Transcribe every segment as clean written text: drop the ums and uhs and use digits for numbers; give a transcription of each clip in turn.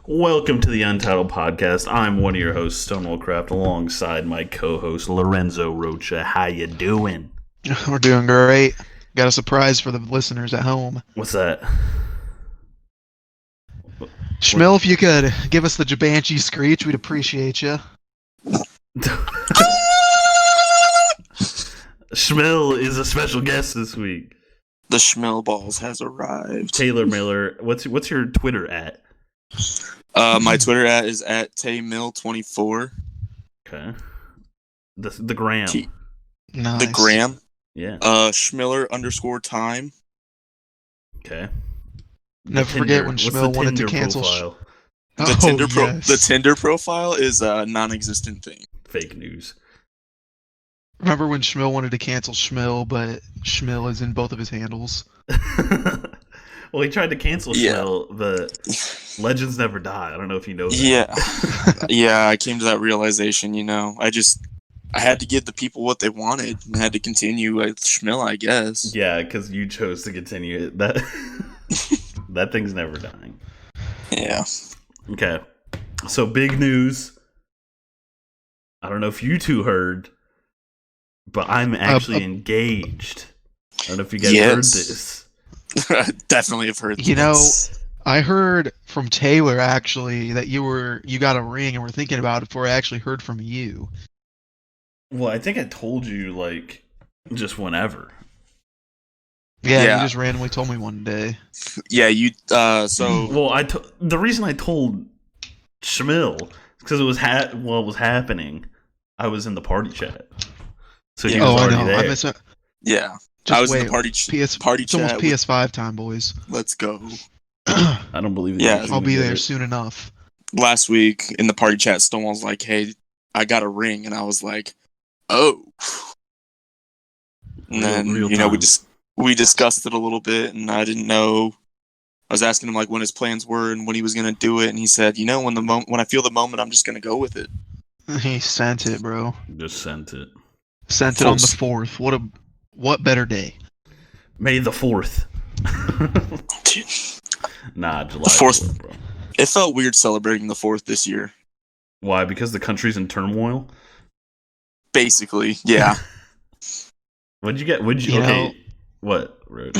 Welcome to the Untitled Podcast. I'm one of your hosts, Stonewall Craft, alongside my co-host, Lorenzo Rocha. How you doing? We're doing great. Got a surprise for the listeners at home. What's that? Shmeal, if you could give us the Jabanchi screech, we'd appreciate you. Shmeal is a special guest this week. The Shmeal balls has arrived. Taylor Miller, what's your Twitter at? My Twitter at is at TayMill24. Okay. The gram. Nice. The gram. Yeah. Schmiller_time. Okay. Never forget when Shmeal wanted to cancel. Profile? The Tinder profile is a non-existent thing. Fake news. Remember when Shmeal wanted to cancel Shmeal, but Shmeal is in both of his handles? Well, he tried to cancel Shmeal, but legends never die. I don't know if you know that. Yeah. Yeah, I came to that realization, I had to give the people what they wanted and had to continue with Shmeal, I guess. Yeah, because you chose to continue it. That thing's never dying. Yeah. Okay. So, big news. I don't know if you two heard, but I'm actually engaged. I don't know if you guys heard this. Definitely have heard this. I heard from Taylor, actually, that you got a ring and were thinking about it before I actually heard from you. Well, I think I told you, just whenever. Yeah, you just randomly told me one day. Yeah, you, so... Well, the reason I told Shmeal is because it was happening. I was in the party chat. So he was already there. I missed it. Yeah. Just I was wait. in the party It's chat. almost PS5 time, boys. Let's go. I don't believe that. Yeah, I'll be there soon enough. Last week in the party chat, Stonewall's like, "Hey, I got a ring," and I was like, "Oh." And then we discussed it a little bit, and I didn't know. I was asking him when his plans were and when he was gonna do it, and he said, when I feel the moment, I'm just gonna go with it." He sent it, bro. Just sent it. Sent it on the 4th. What better day? May the 4th. Nah, July 4th, bro. It felt weird celebrating the 4th this year. Why? Because the country's in turmoil? Basically, yeah. What'd you get? Okay. What, Road?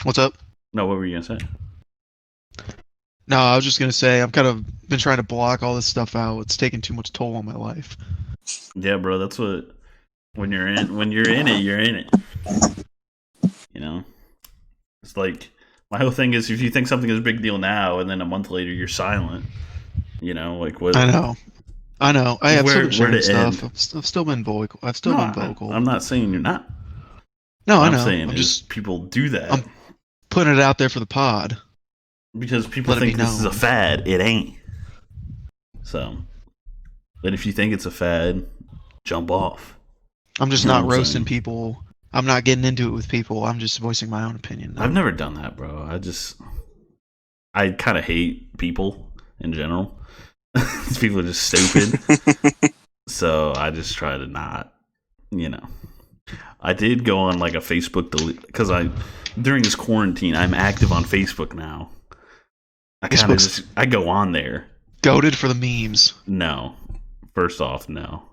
What's up? No, what were you going to say? No, I was just going to say, I've kind of been trying to block all this stuff out. It's taking too much toll on my life. Yeah, bro, that's what... When you're in it, you're in it. It's like... My whole thing is, if you think something is a big deal now, and then a month later you're silent, what? I know. I have some sharing stuff. I've still been vocal. I'm not saying you're not. No, I know. I'm saying just people do that. I'm putting it out there for the pod. Because people think this is a fad. It ain't. So, but if you think it's a fad, jump off. I'm just not roasting people. I'm not getting into it with people. I'm just voicing my own opinion. I've never done that, bro. I kind of hate people in general. People are just stupid. So I just try to not, I did go on a Facebook delete because during this quarantine, I'm active on Facebook now. I go on there. Goated for the memes. No. First off, no.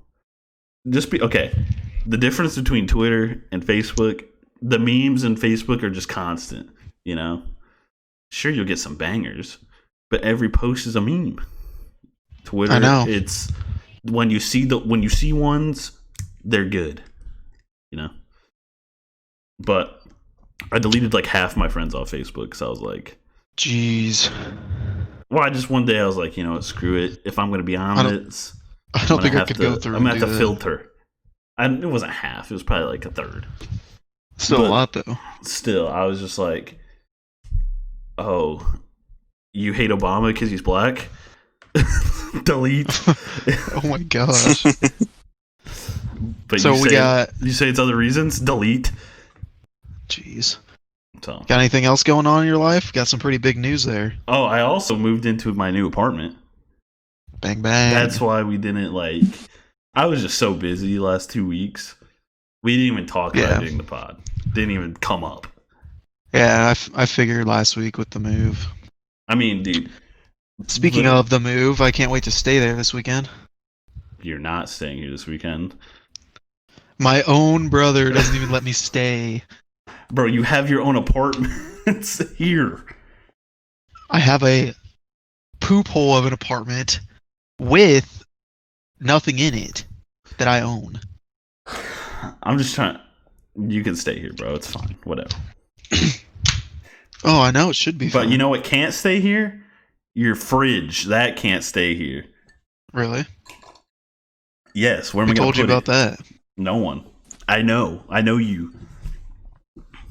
Okay. The difference between Twitter and Facebook, the memes in Facebook are just constant, Sure, you'll get some bangers, but every post is a meme. Twitter, I know. It's when you see ones, they're good, But I deleted half my friends off Facebook because I was like, jeez. Well, one day I was like, screw it. If I'm going to be on it, I don't think I could go through. I'm going to have to filter. It wasn't half. It was probably a third. Still a lot, though. Still, I was just like, oh, you hate Obama because he's black? Delete. Oh my gosh. But so you say it's other reasons? Delete. Jeez. So. Got anything else going on in your life? Got some pretty big news there. Oh, I also moved into my new apartment. Bang, bang. That's why we didn't I was just so busy the last 2 weeks. We didn't even talk about doing the pod. Didn't even come up. Yeah, I figured last week with the move. I mean, dude, Speaking of the move, I can't wait to stay there this weekend. You're not staying here this weekend. My own brother doesn't even let me stay. Bro, you have your own apartment here. I have a poop hole of an apartment with nothing in it that I own. I'm just trying. You can stay here, bro. It's fine. Whatever. Oh, I know it should be But fun. you know what can't stay here? Your fridge. That can't stay here. Really? Yes. Where am Who I going told to you put about it? that? No one. I know. I know you.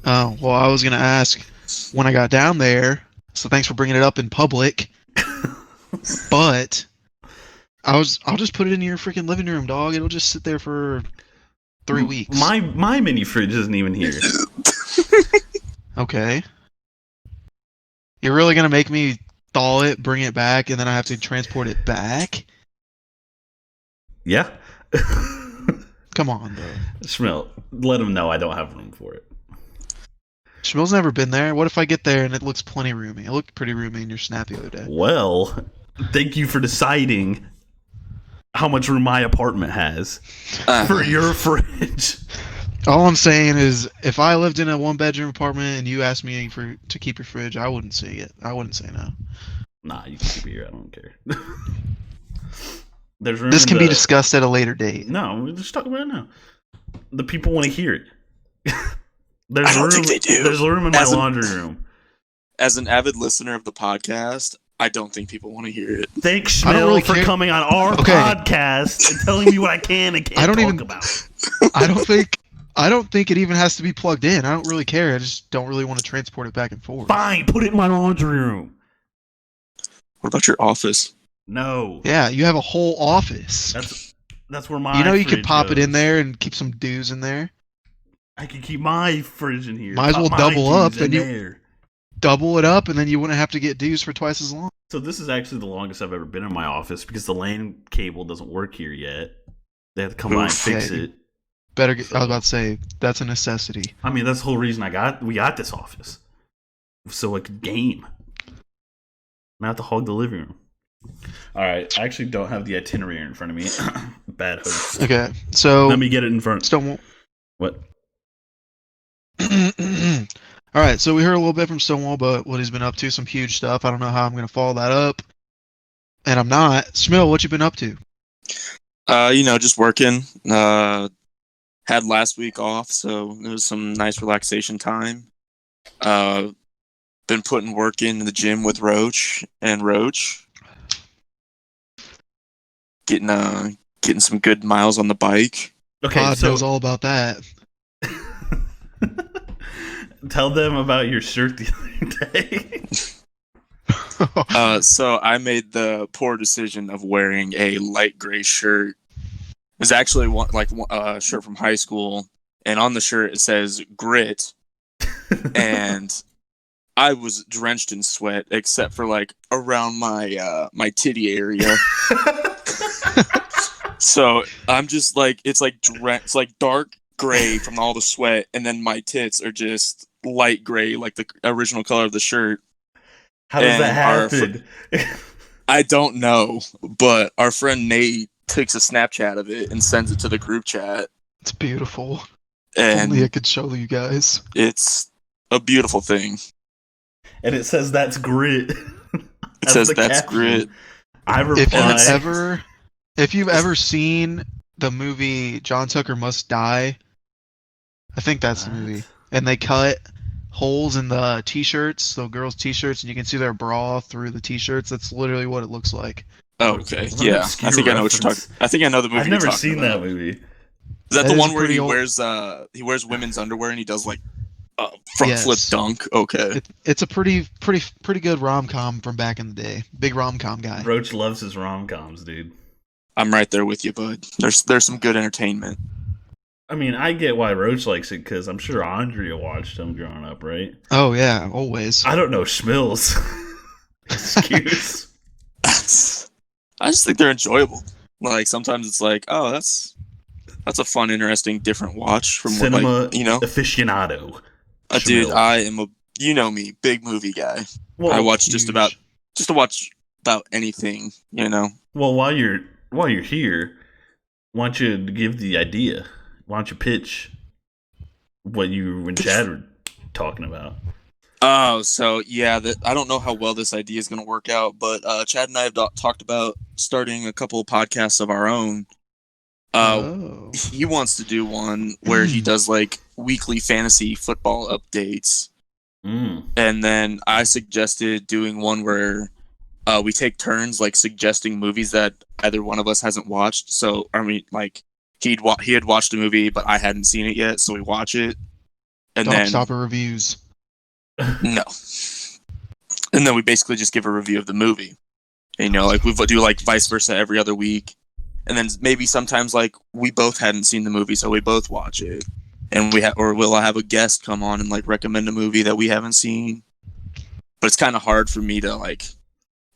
Oh, well, I was going to ask when I got down there, so thanks for bringing it up in public, but I'll just put it in your freaking living room, dog. It'll just sit there for 3 weeks. My mini fridge isn't even here. Okay. You're really going to make me thaw it, bring it back, and then I have to transport it back? Yeah. Come on, bro. Shmeal, let him know I don't have room for it. Shmeal's never been there. What if I get there and it looks plenty roomy? It looked pretty roomy in your snap the other day. Well, thank you for deciding how much room my apartment has for your fridge. All I'm saying is, if I lived in a one-bedroom apartment and you asked me to keep your fridge, I wouldn't say it. I wouldn't say no. Nah, you can keep it here. I don't care. There's room. This in can be the- discussed at a later date. No, we're just talking about it now. The people want to hear it. I There's don't room. think they do. There's room in my As a- laundry room. As an avid listener of the podcast, I don't think people want to hear it. Thanks, I don't Shmeal, really for care. coming on our Okay. podcast and telling me what I can and can't I don't talk even- about. I don't think it even has to be plugged in. I don't really care. I just don't really want to transport it back and forth. Fine, put it in my laundry room. What about your office? No, Yeah, you have a whole office. that's where my. You know you could fridge pop it in goes. there and keep some dues in there. I could keep my fridge in here. Might as Pop well my double up, keys in then you- there. Double it up, and then you wouldn't have to get dues for twice as long. So this is actually the longest I've ever been in my office because the LAN cable doesn't work here yet. They have to come by and Oof. fix Yeah, it. I was about to say, that's a necessity. I mean, that's the whole reason we got this office, so I could game. Not to hog the living room. All right, I actually don't have the itinerary in front of me. Bad host. Okay, so Let me get it in front. Stonewall. What? All right, so we heard a little bit from Stonewall, but what he's been up to, some huge stuff. I don't know how I'm gonna follow that up, and I'm not. Shmeal, what you been up to? Just working. Had last week off, so it was some nice relaxation time. Been putting work in the gym with Roach. Getting some good miles on the bike. Okay, Pod so knows all about that. tell them about your shirt the other day. So I made the poor decision of wearing a light gray shirt. It was actually a shirt from high school, and on the shirt it says "grit," and I was drenched in sweat except for like around my titty area. So I'm just like it's like dark gray from all the sweat, and then my tits are just light gray, like the original color of the shirt. How does And that happen? I don't know, but our friend Nate takes a Snapchat of it and sends it to the group chat, It's beautiful. and Only I could show you guys. it's a beautiful thing. And it says that's grit. It says the that's caption. grit. I And If you've ever seen the movie John Tucker Must Die, I think that's the movie. And they cut holes in the t-shirts, the girls' t-shirts, and you can see their bra through the t-shirts. That's literally what it looks like. Oh, okay, What an yeah. obscure I think I know what you're reference. talking. I think I know the movie. I've you're never talking seen about. that movie. Is that That the is one a where pretty he old- wears women's underwear and he does like front Yes. flip dunk? Okay. It's a pretty good rom-com from back in the day. Big rom-com guy. Roach loves his rom-coms, dude. I'm right there with you, bud. There's some good entertainment. I mean, I get why Roach likes it because I'm sure Andrea watched him growing up, right? Oh yeah, always. I don't know Schmill's excuse. I just think they're enjoyable. Like sometimes it's like, oh, that's a fun, interesting, different watch from Cinema what, like, aficionado. dude. Shmeal. I am a big movie guy. Well, I watch just Huge. about just to watch about anything, you know. Well, while you're here, why don't you give the idea? Why don't you pitch what you and Chad were talking about? Oh, so yeah, I don't know how well this idea is going to work out, but Chad and I have talked about starting a couple of podcasts of our own. Oh. He wants to do one where he does like weekly fantasy football updates, and then I suggested doing one where we take turns like suggesting movies that either one of us hasn't watched. So I mean, like he had watched a movie, but I hadn't seen it yet, so we watch it, and Dog then Stopper reviews. no. And then we basically just give a review of the movie. And, you know, like we do like vice versa every other week. And then maybe sometimes like we both hadn't seen the movie, so we both watch it. And we'll have a guest come on and like recommend a movie that we haven't seen. But it's kind of hard for me to like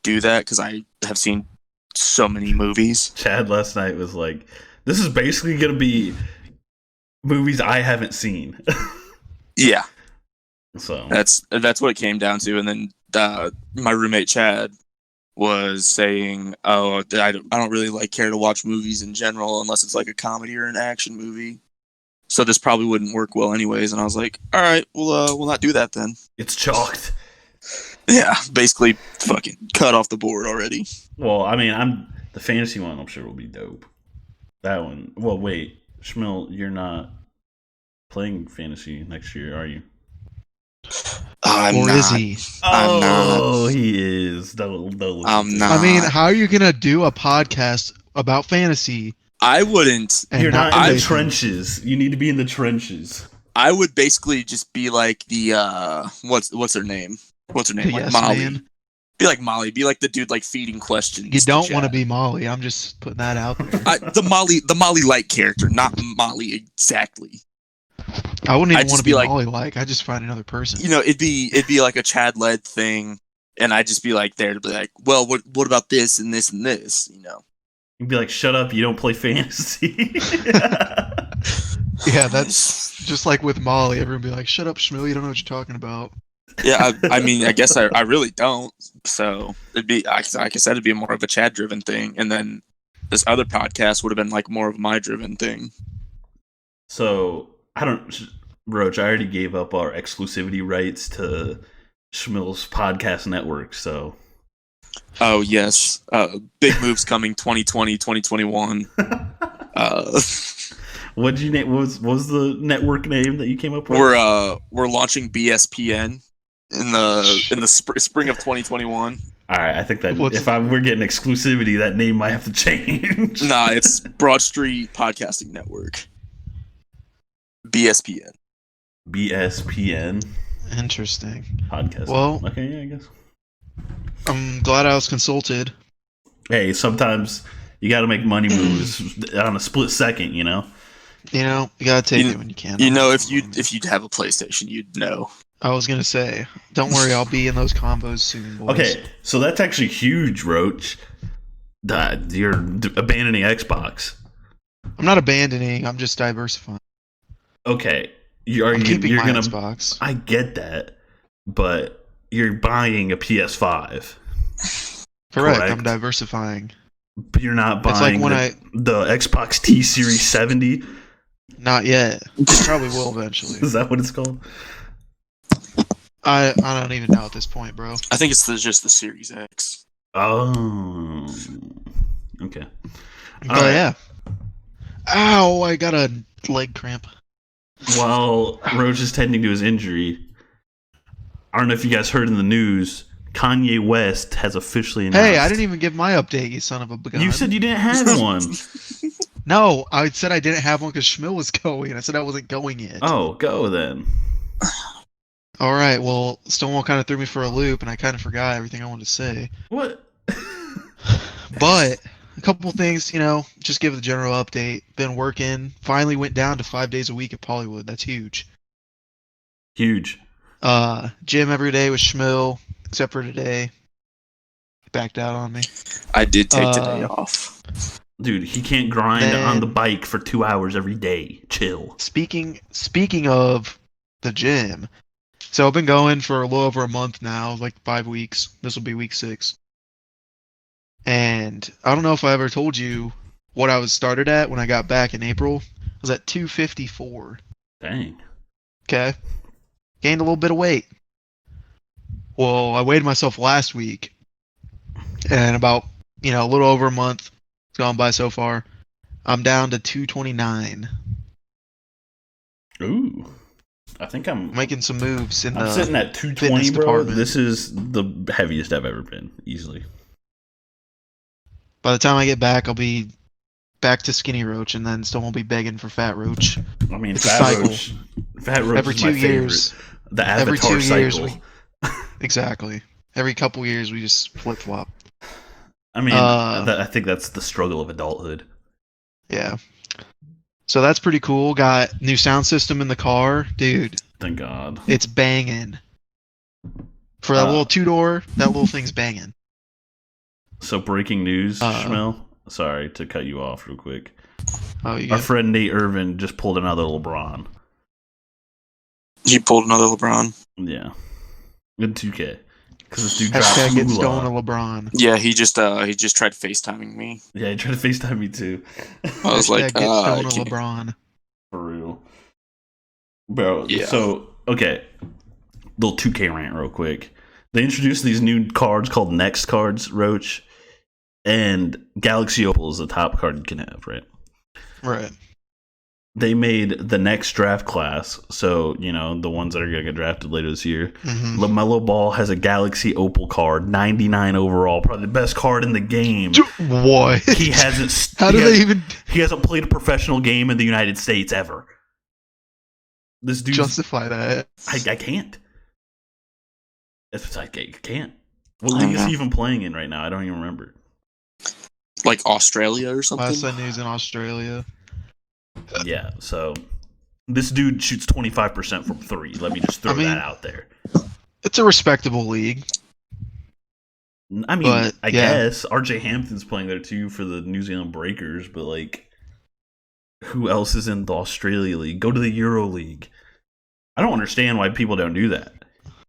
do that because I have seen so many movies. Chad last night was like, "This is basically gonna be movies I haven't seen." Yeah. So that's what it came down to. And then my roommate Chad was saying, "Oh, I don't really like care to watch movies in general unless it's like a comedy or an action movie. So this probably wouldn't work well anyways." And I was like, "All right, we'll not do that then." it's chalked. Yeah, basically fucking cut off the board already. Well, I mean, the fantasy one. I'm sure will be dope. That one. Well, wait, Shmeal, you're not playing fantasy next year, are you? I'm Or not. is he? I'm Oh, he is. Don't I'm not. I mean, how are you gonna do a podcast about fantasy? I wouldn't. And You're not in play the fantasy? trenches. You need to be in the trenches. I would basically just be like the what's her name? What's her name? The Like yes Molly. man. Be like Molly. Be like the dude like feeding questions. You don't to want to Chad. be Molly. I'm just putting that out there. The Molly like character, not Molly exactly. I wouldn't I'd even just want to be be like- Molly like. I just find another person. You know, it'd be like a Chad led thing, and I'd just be like there to be like, well, what about this and this and this? You know. You'd be like, "Shut up! You don't play fantasy." Yeah, that's just like with Molly. Everyone be like, "Shut up, Shmeal. You don't know what you're talking about." Yeah, I mean, I guess I really don't. So it'd be, like I said, it'd be more of a Chad driven thing, and then this other podcast would have been like more of my driven thing. So I don't, Roach. I already gave up our exclusivity rights to Schmill's podcast network. So Oh yes, big moves coming 2020, 2021. what'd you name? What was the network name that you came up with? We're launching BSPN in the spring of 2021. All right, I think that What's- if we're getting exclusivity, that name might have to change. Nah, it's Broad Street Podcasting Network. BSPN. BSPN Interesting. podcast. Well- okay, yeah, I guess. I'm glad I was consulted. Hey, sometimes you got to make money moves on a split second. You know. You know, you gotta take You- it when you can. You know, if you'd have a PlayStation, you'd know. I was gonna say, don't worry, I'll be in those combos soon, boys. Okay, so that's actually huge, Roach. That you're abandoning Xbox. I'm not abandoning. I'm just diversifying. Okay, I'm keeping you're my gonna. Xbox. I get that, but you're buying a PS5. Correct. correct. I'm diversifying. But you're not It's like buying when the Xbox T Series 70. Not yet. It probably will eventually. Is that what it's called? I don't even know at this point, bro. I think it's just the Series X. Oh, okay. But All right. yeah. Ow! I got a leg cramp. While Roach is tending to his injury, I don't know if you guys heard in the news, Kanye West has officially announced. Hey, I didn't even give my update, you son of a gun. You said you didn't have one. No, I said I didn't have one because Shmeal was going. I said I wasn't going yet. Oh, go then. All right, well, Stonewall kind of threw me for a loop, and I kind of forgot everything I wanted to say. What? But a couple things, just give the general update. Been working. Finally went down to 5 days a week at Pollywood. That's huge. Huge. Gym every day with Shmeal, except for today. He backed out on me. I did take today off. Dude, he can't grind Man. on the bike for 2 hours every day. Chill. Speaking of the gym, so I've been going for a little over a month now, like 5 weeks. This will be week 6. And I don't know if I ever told you what I was started at when I got back in April. I was at 254. Dang. Okay. Gained a little bit of weight. Well, I weighed myself last week, and about, a little over a month has gone by so far. I'm down to 229. Ooh. I think I'm Making some moves in I'm the sitting at 220, fitness bro. department. This is the heaviest I've ever been, easily. By the time I get back, I'll be back to skinny roach, and then still won't be begging for fat roach. I mean, It's a cycle. Fat Roach Every is my 2 years. favorite. The Every Avatar 2 years, cycle. exactly. Every couple years, we just flip flop. I mean, I think that's the struggle of adulthood. Yeah. So that's pretty cool. Got new sound system in the car, dude. Thank God. It's banging. For that little 2-door, that little thing's banging. So breaking news, Shmeal. Sorry to cut you off real quick. Oh, you Our good? friend Nate Irvin just pulled another LeBron. He pulled another LeBron. Yeah. In 2K. Because this dude Hashtag dropped get Moolah. stolen a LeBron. Yeah, he just tried FaceTiming me. Yeah, he tried to FaceTime me too. I was like, Hashtag get stolen a I can't. LeBron. For real. Bro, Yeah. so, okay. Little 2K rant real quick. They introduced these new cards called Next cards, Roach. And Galaxy Opal is the top card you can have, right? Right. They made the next draft class, so, the ones that are going to get drafted later this year. Mm-hmm. LaMelo Ball has a Galaxy Opal card, 99 overall, probably the best card in the game. What? He hasn't. How do they even He hasn't played a professional game in the United States ever. This dude. justify that? I can't. It's like I can't. What league is he even playing in right now? I don't even remember. Like Australia or something? Last I knew he's in Australia. Yeah, so this dude shoots 25% from 3. Let me just throw that out there. It's a respectable league. I mean, But, I guess RJ Hampton's playing there too for the New Zealand Breakers, but who else is in the Australia League? Go to the Euro League. I don't understand why people don't do that.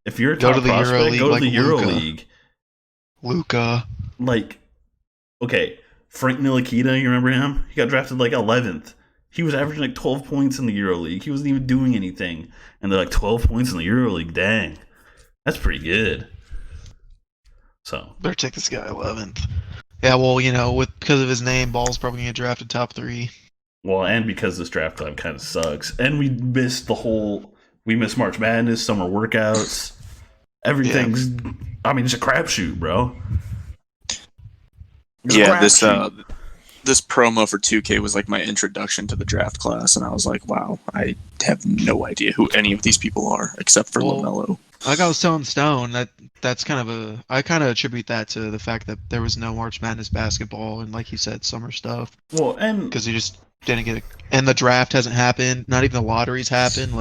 If you're a top prospect, go to the Euro League. Luka. Okay, Frank Ntilikina, you remember him? He got drafted 11th. He was averaging 12 points in the Euro League. He wasn't even doing anything. And they're 12 points in the Euro League. Dang. That's pretty good. So. Better take this guy 11th. Yeah, well, because of his name, Ball's probably going to get drafted top 3. Well, and because this draft club kind of sucks. And we missed we missed March Madness, summer workouts. Everything's, it's a crapshoot, bro. This promo for 2K was my introduction to the draft class, and I was like, wow, I have no idea who any of these people are, except for LaMelo. Like I was telling Stone, that's I kind of attribute that to the fact that there was no March Madness basketball and, like you said, summer stuff. Well, and because you just didn't get it, and the draft hasn't happened, not even the lotteries happened.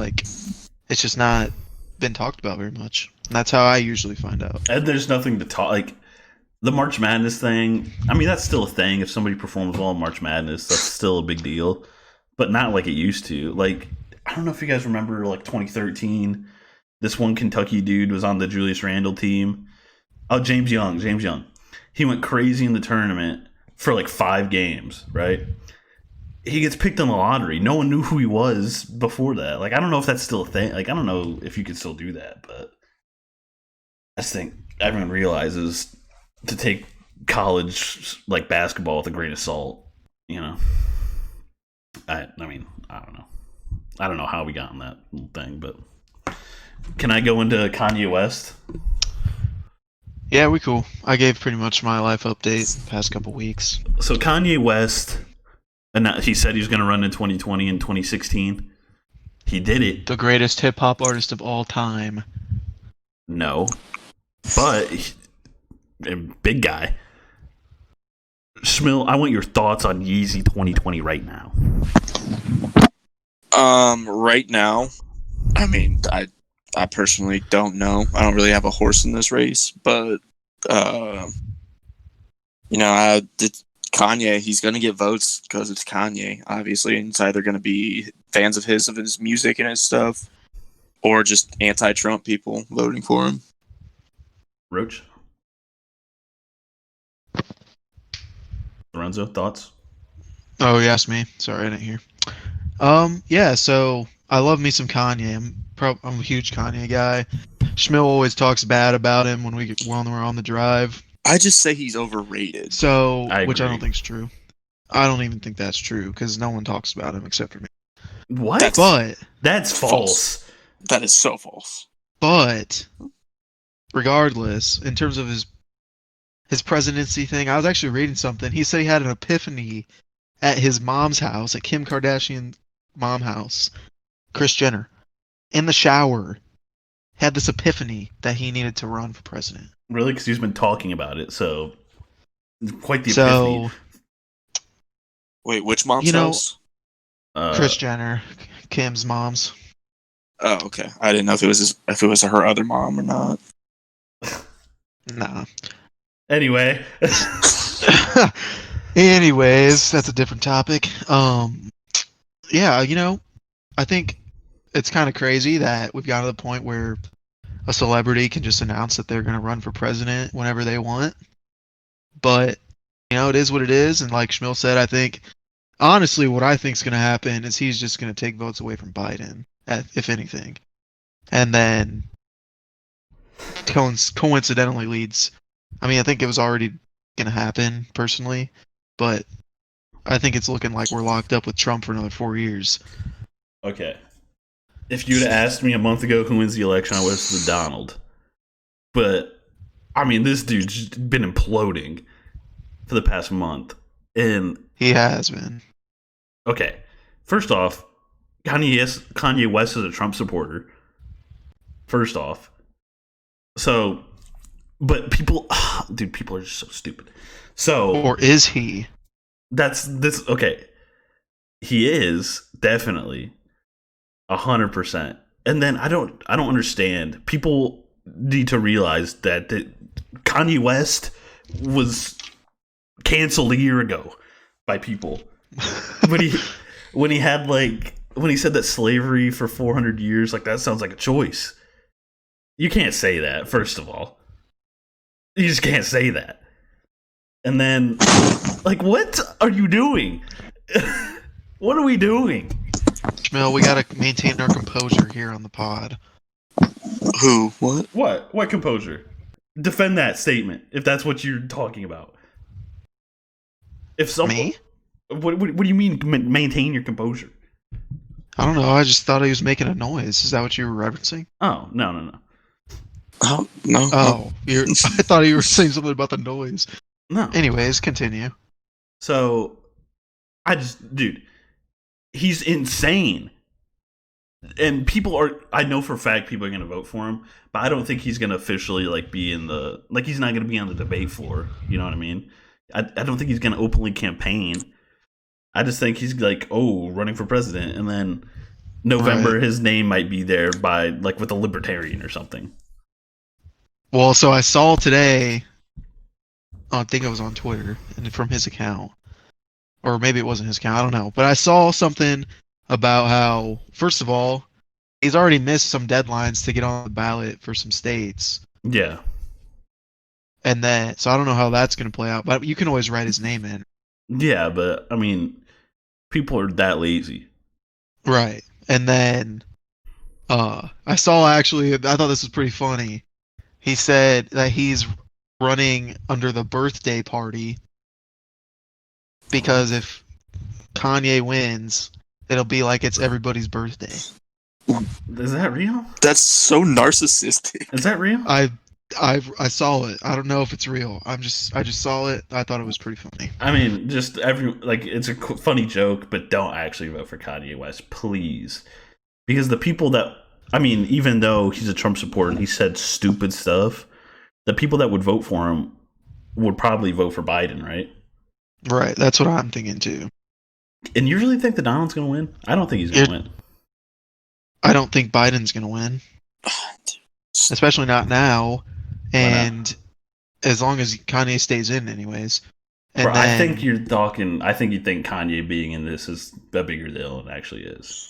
It's just not been talked about very much. And that's how I usually find out. And there's nothing to talk. The March Madness thing, that's still a thing. If somebody performs well in March Madness, that's still a big deal. But not like it used to. I don't know if you guys remember, 2013, this one Kentucky dude was on the Julius Randle team. Oh, James Young. He went crazy in the tournament for 5 games, right? He gets picked in the lottery. No one knew who he was before that. I don't know if that's still a thing. I don't know if you could still do that, but I just think everyone realizes to take college basketball with a grain of salt, I don't know. I don't know how we got in that thing, but can I go into Kanye West? Yeah, we cool. I gave pretty much my life update the past couple weeks. So Kanye West, he said he was going to run in 2020 and 2016. He did it. The greatest hip hop artist of all time. No, but. Big guy. Shmeal, I want your thoughts on Yeezy 2020 right now. Right now, I personally don't know. I don't really have a horse in this race, but Kanye, he's gonna get votes because it's Kanye, obviously, and it's either gonna be fans of his music and his stuff, or just anti-Trump people voting for him. Roach? Lorenzo, thoughts? Oh, you asked me. Sorry, I didn't hear. Yeah. So I love me some Kanye. I'm a huge Kanye guy. Shmeal always talks bad about him when we're on the drive. I just say he's overrated. So, I which I agree. don't think's true. I don't even think that's true because no one talks about him except for me. What? But That's false. That is so false. But regardless, in terms of his presidency thing, I was actually reading something. He said he had an epiphany at his mom's house, at Kim Kardashian's mom house, Kris Jenner, in the shower. Had this epiphany that he needed to run for president. Really? Because he's been talking about it, so quite the So, epiphany. Wait, which mom's You know- house? Kris Jenner, Kim's mom's. Oh, okay. I didn't know if it was her other mom or not. Nah. Anyway. Anyways, that's a different topic. Yeah, I think it's kind of crazy that we've gotten to the point where a celebrity can just announce that they're going to run for president whenever they want. But, it is what it is. And like Shmeal said, I think, honestly, what I think is going to happen is he's just going to take votes away from Biden, if anything. And then coincidentally leads. I mean, I think it was already going to happen, personally. But I think it's looking like we're locked up with Trump for another 4 years. Okay. If you'd have asked me a month ago who wins the election, I would have said Donald. But, I mean, this dude's been imploding for the past month. And, He has been. okay. First off, Kanye West is a Trump supporter. First off. So, but people are just so stupid. So, Or is he? okay. He is definitely 100%. And then I don't understand. People need to realize that Kanye West was canceled a year ago by people. when he said that slavery for 400 years, like, that sounds like a choice. You can't say that, first of all. You just can't say that. And then, like, what are you doing? What are we doing? Shmeal, we gotta maintain our composure here on the pod. Who? What? What composure? Defend that statement if that's what you're talking about. If someone, Me? what do you mean maintain your composure? I don't know. I just thought he was making a noise. Is that what you were referencing? Oh, no. Oh, no. Oh, I thought you were saying something about the noise. No. Anyways, continue. So, dude, he's insane. And I know for a fact people are going to vote for him, but I don't think he's going to officially, like, be in he's not going to be on the debate floor. You know what I mean? I don't think he's going to openly campaign. I just think he's like, running for president. And then November, his name might be there with a libertarian or something. Well, so I saw today, I think it was on Twitter, and from his account. Or maybe it wasn't his account, I don't know. But I saw something about how, first of all, he's already missed some deadlines to get on the ballot for some states. Yeah. And then, so I don't know how that's going to play out, but you can always write his name in. Yeah, but, I mean, people are that lazy. Right. And then, I saw I thought this was pretty funny. He said that he's running under the birthday party because if Kanye wins, it'll be like it's everybody's birthday. Is that real? That's so narcissistic. Is that real? I saw it. I don't know if it's real. I just saw it. I thought it was pretty funny. I mean, just it's a funny joke, but don't actually vote for Kanye West, please. Because the people that, I mean, even though he's a Trump supporter and he said stupid stuff, the people that would vote for him would probably vote for Biden, right? Right. That's what I'm thinking too. And you really think that Donald's going to win? I don't think he's going to win. I don't think Biden's going to win. Especially not now. And as long as Kanye stays in anyways. And Bro, then, I think you think Kanye being in this is a bigger deal than it actually is.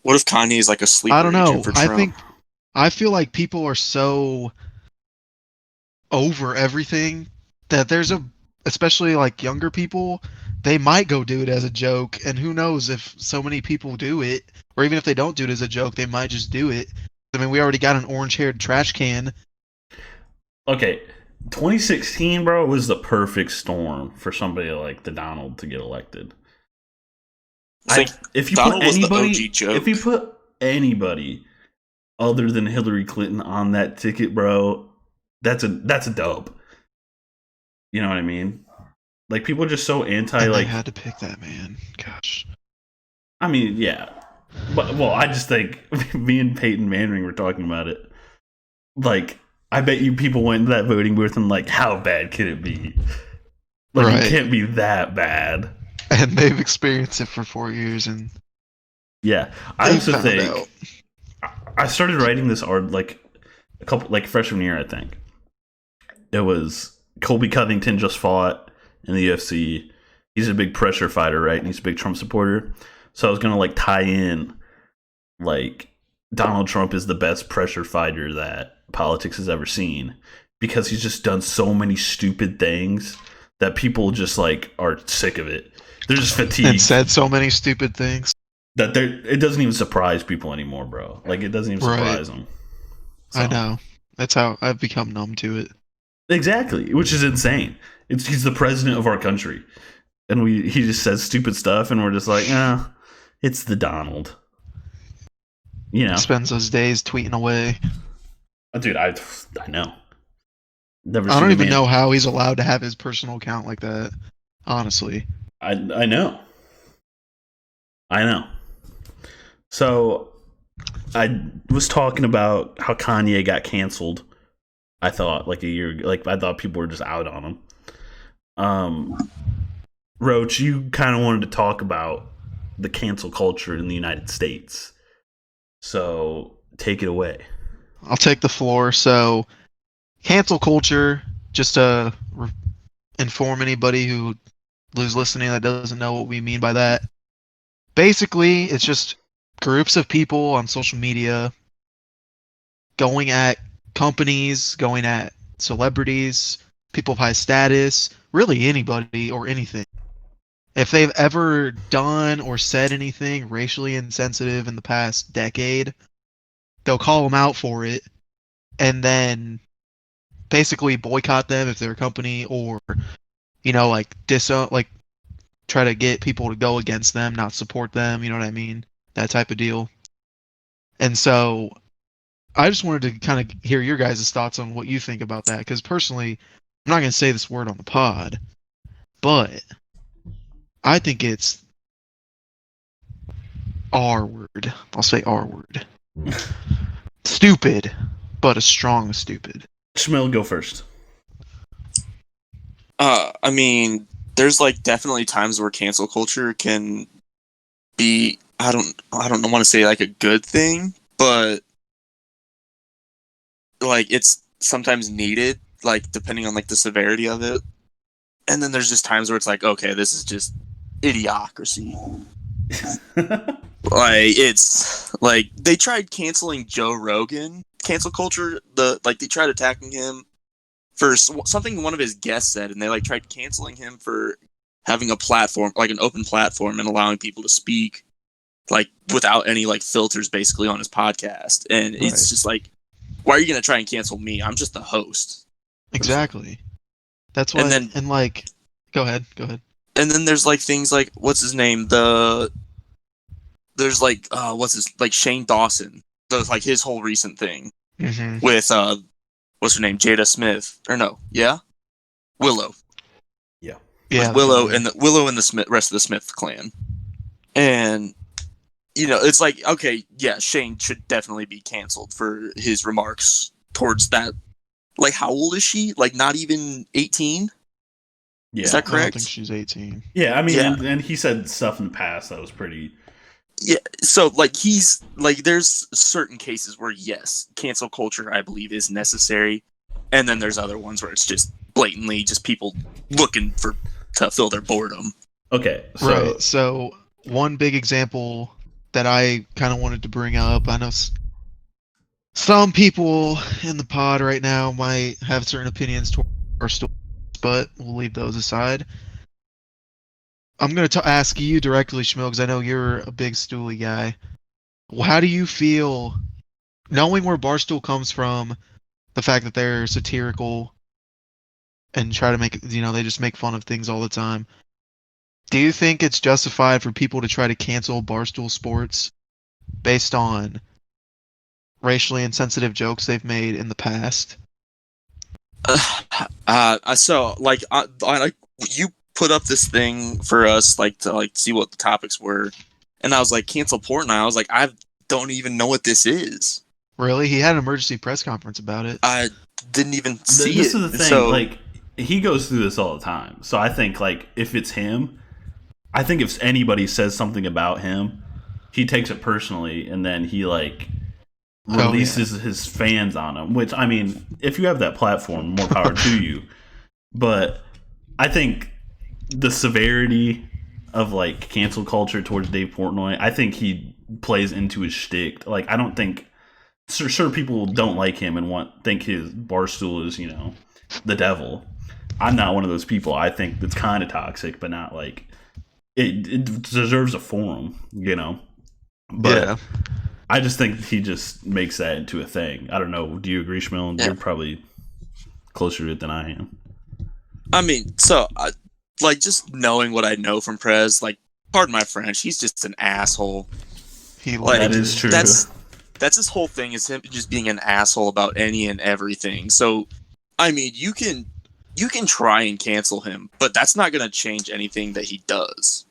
What if Kanye is like a sleeper I don't know. agent for Trump? I feel like people are so over everything that there's a especially like younger people, they might go do it as a joke, and who knows if so many people do it, or even if they don't do it as a joke, they might just do it. I mean, we already got an orange-haired trash can. Okay, 2016, bro, was the perfect storm for somebody like the Donald to get elected. If you Donald put was the anybody, OG joke. if you put anybody other than Hillary Clinton on that ticket, bro, that's a dub. You know what I mean? Like, people are just so anti. And like, they had to pick that man. Gosh. I mean, yeah, but well, I just think me and Peyton Manning were talking about it. Like, I bet you people went into that voting booth and like, how bad can it be? Like, Right. it can't be that bad. And they've experienced it for 4 years, and Yeah, I used to found think. out. I started writing this art like a couple, like freshman year, I think. It was Colby Covington just fought in the UFC. He's a big pressure fighter, right? And he's a big Trump supporter. So I was gonna like tie in like Donald Trump is the best pressure fighter that politics has ever seen because he's just done so many stupid things that people just like are sick of it. They're just fatigued And said so many stupid things. that it doesn't even surprise people anymore, bro. Like, it doesn't even surprise them. So. I know. That's how I've become numb to it. Exactly, which is insane. He's the president of our country, and he just says stupid stuff, and we're just like, it's the Donald. You know, He spends those days tweeting away. Dude, I know. Never. I don't even know how he's allowed to have his personal account like that. Honestly, I know. So, I was talking about how Kanye got canceled. I thought like a year ago, like I thought people were just out on him. Roach, you kind of wanted to talk about the cancel culture in the United States. So take it away. I'll take the floor. So, cancel culture, just to inform anybody who's listening that doesn't know what we mean by that. Basically, it's just groups of people on social media going at companies, going at celebrities, people of high status, really anybody or anything. If they've ever done or said anything racially insensitive in the past decade, they'll call them out for it and then basically boycott them if they're a company, or like try to get people to go against them, not support them, you know what I mean? That type of deal. And so I just wanted to kind of hear your guys' thoughts on what you think about that, because personally, I'm not going to say this word on the pod, but I think it's R word. I'll say R word. Stupid, but a strong stupid. Shmeal, go first. I mean, there's like definitely times where cancel culture can be, I don't want to say like a good thing, but like it's sometimes needed, like depending on like the severity of it. And then there's just times where it's like, okay, this is just idiocracy. Like, it's like they tried canceling Joe Rogan. Cancel culture, they tried attacking him for something one of his guests said, and they like tried canceling him for having a platform, like an open platform, and allowing people to speak like without any like filters, basically, on his podcast. And Right. It's just like, why are you gonna try and cancel me? I'm just the host. Exactly. That's why. And like, go ahead. And then there's like things like, what's his name? There's like Shane Dawson. There's like his whole recent thing with what's her name? Jada Smith, or no? Yeah, Willow. Yeah. Yeah. Willow and the rest of the Smith clan. And it's like, okay, yeah, Shane should definitely be canceled for his remarks towards that. Like, how old is she? Like, not even 18? Yeah. Is that correct? I don't think she's 18. Yeah, I mean, Yeah. And he said stuff in the past that was pretty. Yeah, so like he's like, there's certain cases where yes, cancel culture I believe is necessary, and then there's other ones where it's just blatantly just people looking to fill their boredom. Okay, Right. So one big example that I kind of wanted to bring up, I know some people in the pod right now might have certain opinions towards our story, but we'll leave those aside. I'm going to ask you directly, Shmeal, because I know you're a big Stooley guy. How do you feel knowing where Barstool comes from, the fact that they're satirical and try to make, they just make fun of things all the time? Do you think it's justified for people to try to cancel Barstool Sports based on racially insensitive jokes they've made in the past? So like, you put up this thing for us, like to like see what the topics were, and I was like, cancel Portnoy. I was like, I don't even know what this is. Really? He had an emergency press conference about it. I didn't even see This it. is the thing. So, like, he goes through this all the time. So I think, like, if it's him, I think if anybody says something about him, he takes it personally, and then he like releases his fans on him. Which, I mean, if you have that platform, more power to you. But I think the severity of like cancel culture towards Dave Portnoy, I think he plays into his shtick. Like, I don't think sure people don't like him and think his Barstool is the devil. I'm not one of those people. I think it's kind of toxic, but not like it deserves a forum, But yeah. I just think he just makes that into a thing. I don't know. Do you agree, Shmeal? Yeah. You're probably closer to it than I am. I mean, so like just knowing what I know from Prez, like, pardon my French, he's just an asshole. That is true. That's his whole thing, is him just being an asshole about any and everything. So, I mean, you can try and cancel him, but that's not going to change anything that he does.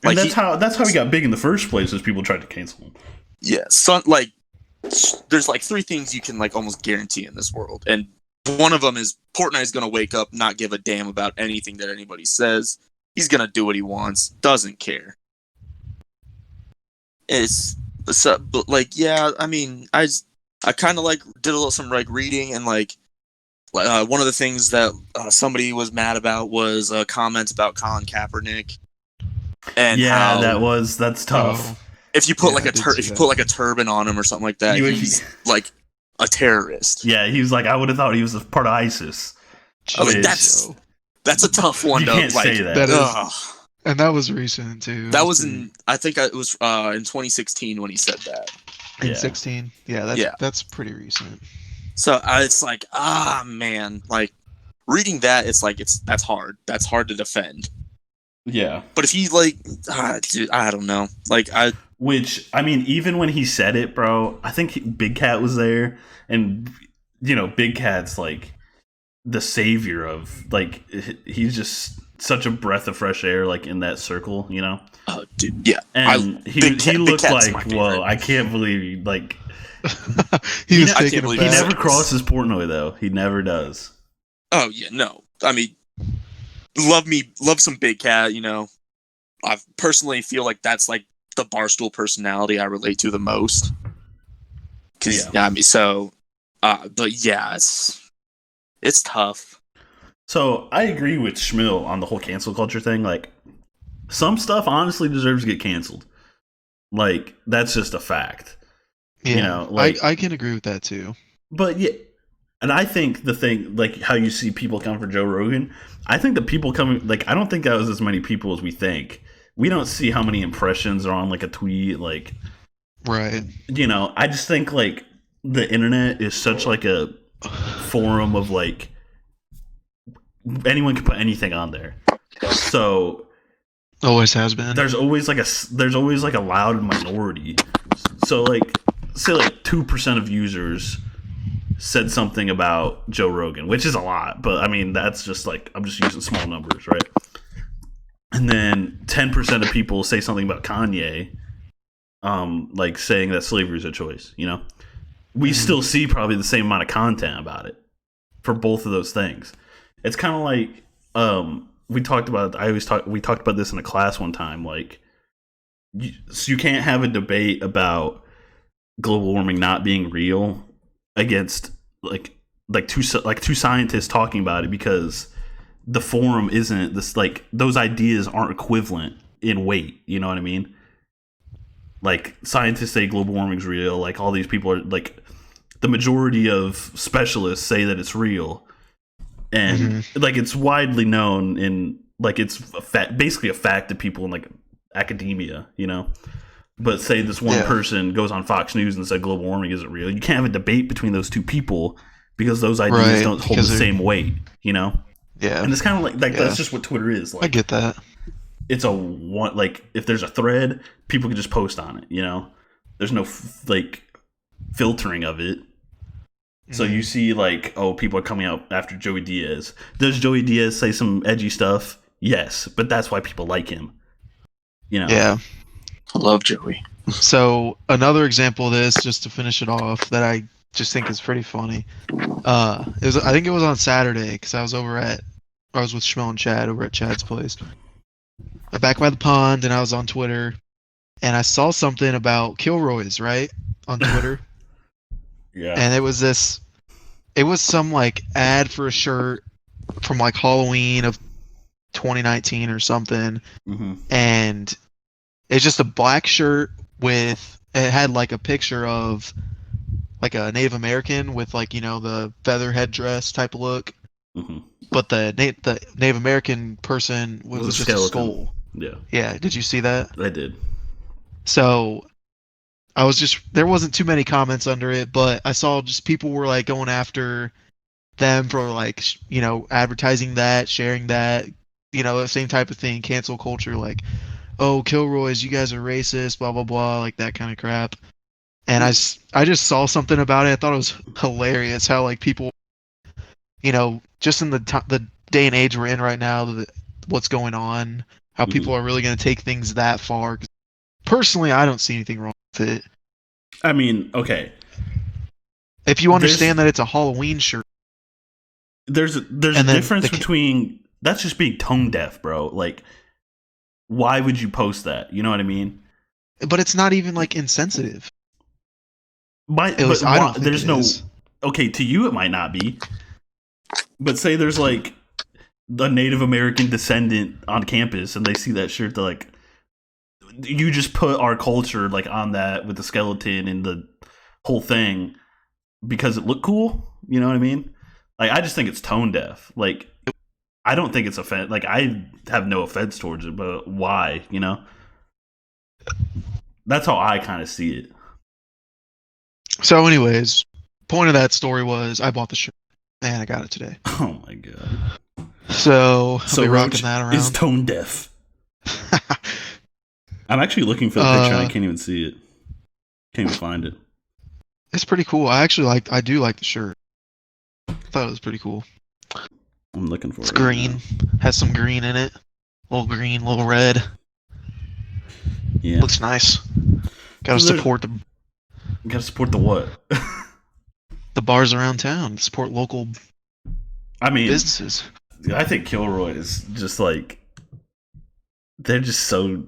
Like, and that's how he got big in the first place, is people tried to cancel him. Yeah, there's like 3 things you can like almost guarantee in this world, and one of them is Portnoy's going to wake up, not give a damn about anything that anybody says. He's going to do what he wants, doesn't care. But like, yeah, I mean, I kind of like did some like reading, and like one of the things that somebody was mad about was comments about Colin Kaepernick. And yeah, that's tough. If you put like a turban on him or something like that, he's like a terrorist. Yeah, he was like, I would have thought he was a part of ISIS. That's a tough one. You can't say that. And that was recent too. That was I think it was in 2016 when he said that. In 16, that's pretty recent. So it's like, man, like reading that, it's like that's hard. That's hard to defend. Yeah. But if he like, dude, I don't know. Like which, I mean, even when he said it, bro, I think Big Cat was there, and Big Cat's like the savior of, like, he's just such a breath of fresh air, like, in that circle, Oh, dude, yeah. And he looked like, whoa, I can't believe like he never crosses Portnoy though. He never does. Oh yeah, no. I mean, love some Big Cat, I personally feel like that's like the Barstool personality I relate to the most. I mean, so, but yeah, it's tough. So I agree with Shmeal on the whole cancel culture thing. Like, some stuff honestly deserves to get canceled. Like, that's just a fact. Yeah, I can agree with that too. But yeah, and I think the thing, like how you see people come for Joe Rogan, I think the people coming, like, I don't think that was as many people as we think. We don't see how many impressions are on like a tweet, like, right. I just think like the internet is such like a forum of like anyone can put anything on there. So always has been. There's always like a loud minority. So like, say like 2% of users said something about Joe Rogan, which is a lot, but I mean, that's just like, I'm just using small numbers, right? And then 10% of people say something about Kanye, like saying that slavery is a choice, we still see probably the same amount of content about it for both of those things. It's kind of like, we talked about this in a class one time, like, so you can't have a debate about global warming not being real against like two scientists talking about it, because the forum isn't this, like, those ideas aren't equivalent in weight, you know what I mean? Like, scientists say global warming's real, like, all these people are like, the majority of specialists say that it's real, and like it's widely known in like it's basically a fact to people in like academia, But say this one person goes on Fox News and said global warming isn't real. You can't have a debate between those two people because those ideas don't hold the same weight, Yeah. And it's kind of like that's just what Twitter is. Like, I get that. It's a one, like if there's a thread, people can just post on it, There's no like filtering of it. So you see like, oh, people are coming out after Joey Diaz. Does Joey Diaz say some edgy stuff? Yes, but that's why people like him. Yeah. I love Joey. So another example of this, just to finish it off, that I just think is pretty funny. I think it was on Saturday because I was with Shmeal and Chad over at Chad's place. Back by the pond, and I was on Twitter, and I saw something about Kilroy's, right, on Twitter. Yeah. And it was some like ad for a shirt from like Halloween of 2019 or something. And it's just a black shirt it had like a picture of like a Native American with like, the feather headdress type of look. But the Native American person was just a skull. Yeah. Yeah. Did you see that? I did. So there wasn't too many comments under it, but I saw just people were like going after them for like, advertising that, sharing that, the same type of thing, cancel culture, like, oh, Kilroy's, you guys are racist, blah, blah, blah, like that kind of crap. And I just saw something about it. I thought it was hilarious how like people, just in the day and age we're in right now, what's going on, how people are really going to take things that far. Personally, I don't see anything wrong with it. I mean, okay. If you understand that it's a Halloween shirt. There's a difference between that's just being tone deaf, bro. Like, why would you post that? You know what I mean? But it's not even like insensitive. I don't think there's no. Okay, to you it might not be, but say there's like a Native American descendant on campus and they see that shirt, they're like, you just put our culture like on that with the skeleton and the whole thing because it looked cool. You know what I mean? Like, I just think it's tone deaf. Like, I don't think it's offense. Like, I have no offense towards it, but why? That's how I kind of see it. So, anyways, point of that story was I bought the shirt and I got it today. Oh my god! So I'll be rocking that around. Is tone deaf. I'm actually looking for the picture. And I can't even see it. Can't even find it. It's pretty cool. I do like the shirt. I thought it was pretty cool. I'm looking for it. It's green. Has some green in it. Little green, little red. Yeah. Looks nice. Gotta support the what? The bars around town. Support local businesses. I think Kilroy is just like, they're just so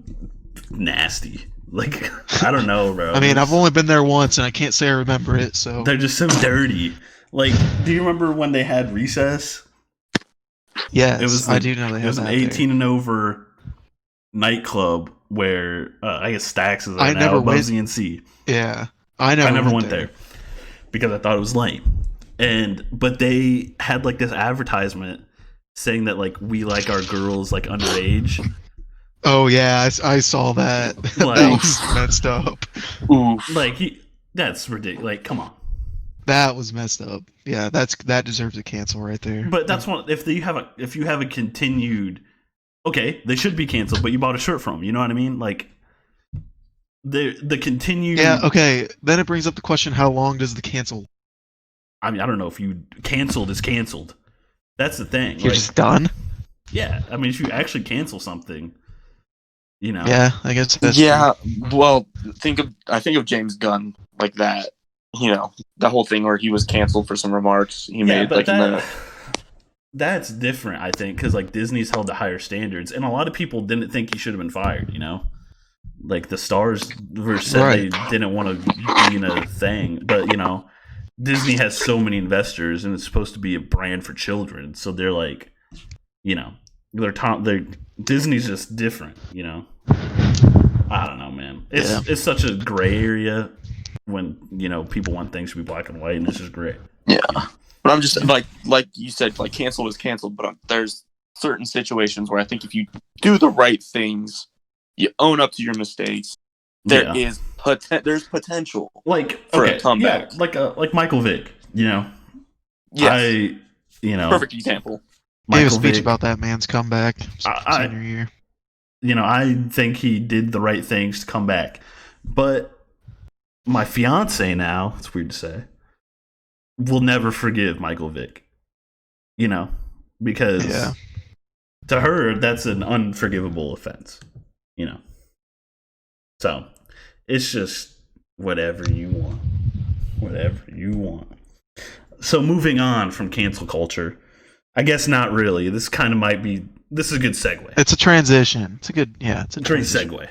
nasty. Like, I don't know, bro. I mean, I've only been there once and I can't say I remember it, so. They're just so dirty. Like, do you remember when they had recess? Yes, I do know they had that. It was an 18 and over nightclub where I guess Stax is I now never above went. ZNC. Yeah, I never went there because I thought it was lame. But they had like this advertisement saying that like we like our girls like underage. Oh yeah, I saw that. Like, that was messed up. Like that's ridiculous. Like, come on. That was messed up. Yeah, that deserves a cancel right there. But that's one. If you have a continued, okay, they should be canceled. But you bought a shirt from them. You know what I mean? Like the continued. Yeah. Okay. Then it brings up the question: how long does the cancel? I mean, I don't know if you canceled is canceled. That's the thing. You're just done. Yeah. I mean, if you actually cancel something, Yeah, I guess that's true. Well, I think of James Gunn like that. The whole thing where he was canceled for some remarks he made. Like that's different, I think, because like Disney's held to higher standards, and a lot of people didn't think he should have been fired. Like the stars said they didn't want to be in a thing, but Disney has so many investors, and it's supposed to be a brand for children, so they're like, they're Disney's just different. I don't know, man. It's such a gray area when people want things to be black and white, and this is great. Yeah, but But I'm just like you said, like canceled is canceled. But there's certain situations where I think if you do the right things, you own up to your mistakes. There's potential for a comeback. like Michael Vick. Yes, perfect example. Gave a Michael speech Vick, about that man's comeback senior year. I think he did the right things to come back. But my fiance now, it's weird to say, will never forgive Michael Vick. Because to her, that's an unforgivable offense. So it's just whatever you want. Whatever you want. So moving on from cancel culture, I guess not really. This is a good segue. It's a transition. It's a great segue.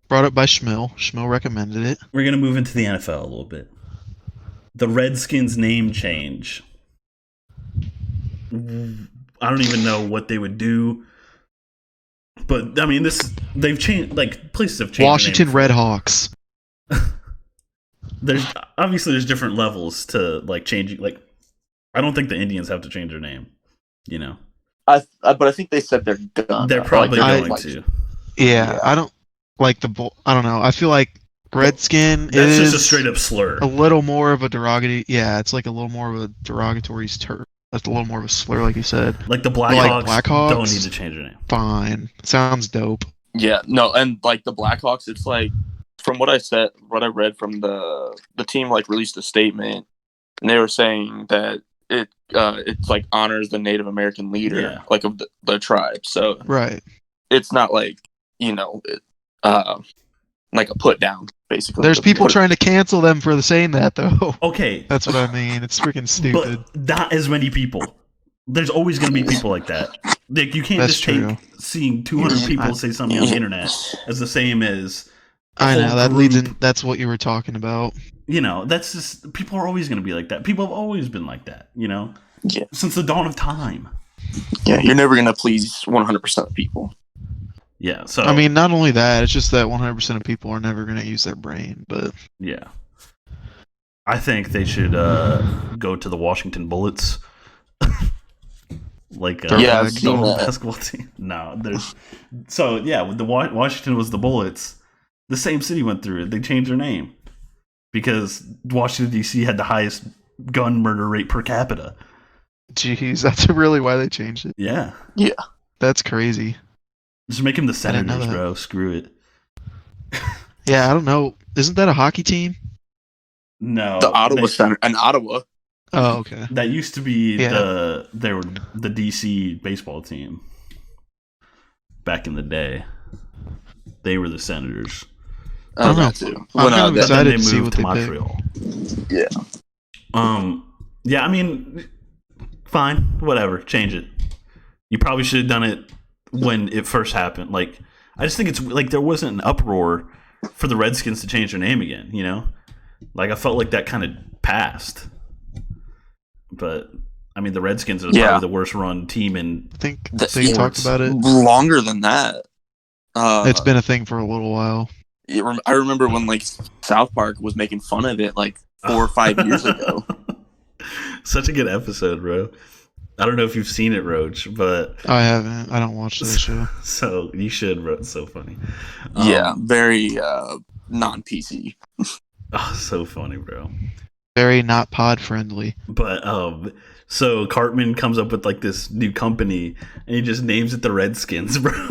Brought up by Shmeal. Shmeal recommended it. We're going to move into the NFL a little bit. The Redskins name change. I don't even know what they would do. But, I mean, they've changed, places have changed. Washington Redhawks. There's different levels to, changing. I don't think the Indians have to change their name, but I think they said they're gonna. They're probably going to. Yeah, I don't like I don't know. I feel like Redskin That's is just a straight up slur. A little more of a derogatory. Yeah, it's like a little more of a derogatory term. That's a little more of a slur, like you said. Like the Blackhawks don't need to change their name. Fine, sounds dope. Yeah, no, and the Blackhawks, it's from what I read from the team released a statement, and they were saying that it's honors the Native American leader of the tribe. So right, it's not a put down basically. There's people trying to cancel them for saying that though. Okay, that's what I mean. It's freaking stupid. But not as many people. There's always going to be people like that. You can't just take seeing 200 people say something on the internet as the same as. I know that leads in. That's what you were talking about. That's just people are always going to be like that. People have always been like that. Yeah. Since the dawn of time. Yeah, you're never going to please 100% of people. Yeah, so I mean, not only that, it's just that 100% of people are never going to use their brain. But yeah, I think they should go to the Washington Bullets. The basketball team. No, when the Washington was the Bullets, the same city went through it. They changed their name because Washington D.C. had the highest gun murder rate per capita. Jeez, that's really why they changed it. Yeah, that's crazy. Just make him the Senators, bro. Screw it. Yeah, I don't know. Isn't that a hockey team? No, the Ottawa Center and Ottawa. Oh, okay. That used to be the DC baseball team back in the day. They were the Senators. I don't know. Too. I'm kind of excited to see what they Montreal. Pick. Yeah. Yeah. I mean, fine. Whatever. Change it. You probably should have done it when it first happened. I just think it's there wasn't an uproar for the Redskins to change their name again. I felt like that kind of passed. But I mean, the Redskins are probably the worst run team in. I think they talked about it longer than that. It's been a thing for a little while. I remember when South Park was making fun of it 4 or 5 years ago. Such a good episode, bro. I don't know if you've seen it, Roach, but I haven't. I don't watch this show. So you should, bro. It's so funny. Yeah, very non-PC. Oh, so funny, bro. Very not pod friendly. But so Cartman comes up with this new company, and he just names it the Redskins, bro.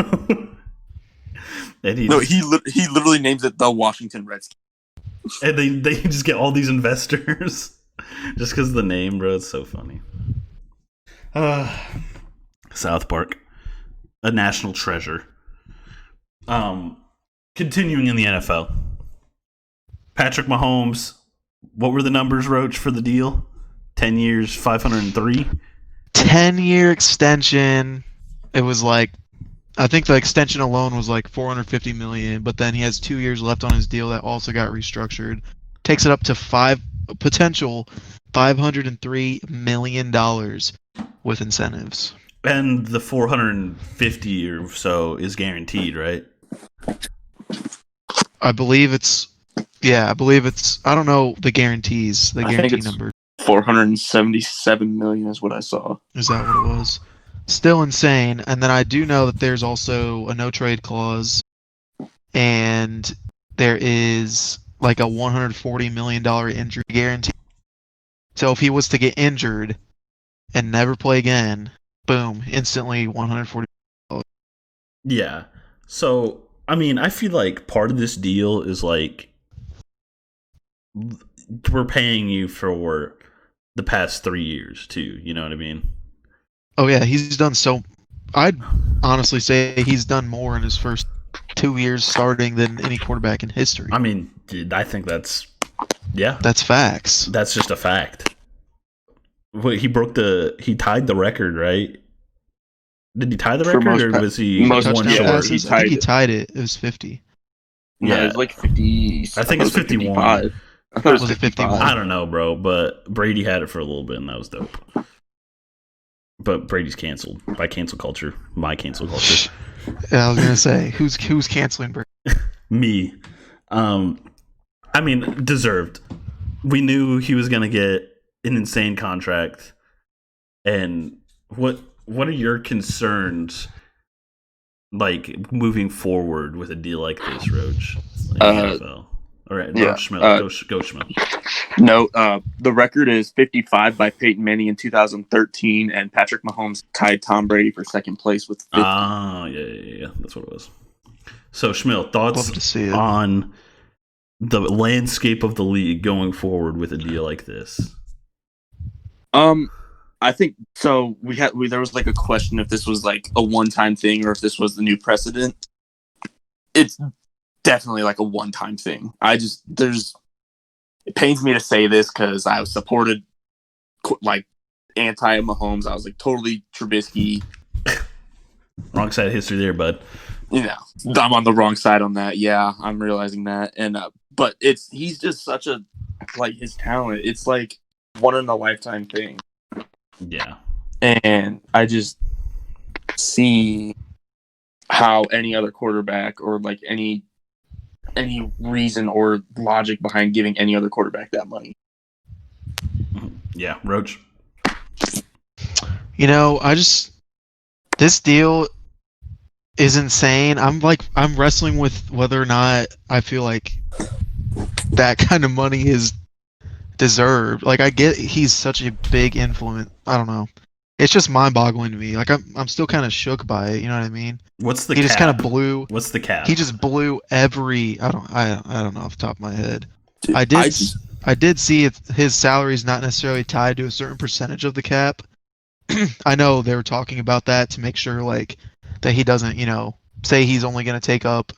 And he literally names it the Washington Redskins. And they just get all these investors just because of the name, bro. It's so funny. South Park, a national treasure. Continuing in the NFL, Patrick Mahomes. What were the numbers, Roach, for the deal? 10 years, 503. 10-year extension. It was I think the extension alone was $450 million, but then he has 2 years left on his deal that also got restructured. Takes it up to potential $503 million with incentives. And the 450 or so is guaranteed, right? I believe it's. I don't know the guarantees. The guarantee number. $477 million is what I saw. Is that what it was? Still insane. And then I do know that there's also a no trade clause, and there is like a $140 million injury guarantee. So if he was to get injured and never play again, boom, instantly 140. Yeah. So, I mean, I feel like part of this deal is like we're paying you for the past 3 years too. You know what I mean? Oh yeah, he's done so. I'd honestly say he's done more in his first 2 years starting than any quarterback in history. I mean, dude, I think that's That's facts. that's just a fact. Wait, he tied the record, right? Did he tie the For record, most or pa- was he most one Touchdown short? passes. He I think he tied it. tied it. It was 50. No, Yeah. it's like 50. I think it's 51. 55. I thought it Was it 55. 51? I don't know, bro, but Brady had it for a little bit, and that was dope. But Brady's canceled by cancel culture. My cancel culture. Yeah, I was gonna say who's canceling Brady? Me. I mean, deserved. We knew he was gonna get an insane contract. And what are your concerns, like moving forward with a deal like this, Roach? Like NFL. All right, yeah, Shmeal, go Shmeal. No, the record is 55 by Peyton Manning in 2013, and Patrick Mahomes tied Tom Brady for second place with 50. Yeah, that's what it was. So Shmeal, Love thoughts to see it. on the landscape of the league going forward with a deal like this? I think so. There was like a question if this was like a one-time thing or if this was the new precedent. It's definitely like a one-time thing. It pains me to say this because I supported like anti-Mahomes. I was like totally Trubisky. Wrong side of history there, bud. You know, I'm on the wrong side on that. Yeah, I'm realizing that. And but he's just such a like his talent. It's like one in a lifetime thing. Yeah. And I just see how any other quarterback or like any reason or logic behind giving any other quarterback that money. Yeah, Roach. You know, this deal is insane. I'm wrestling with whether or not I feel like that kind of money is deserved. Like I get he's such a big influence. I don't know. It's just mind-boggling to me. Like I'm still kind of shook by it. You know what I mean? What's the He cap? just kind of blew. What's the cap? He just blew every. I don't know off the top of my head. Dude, I did see his salary is not necessarily tied to a certain percentage of the cap. I know they were talking about that to make sure like that he doesn't, say he's only going to take up.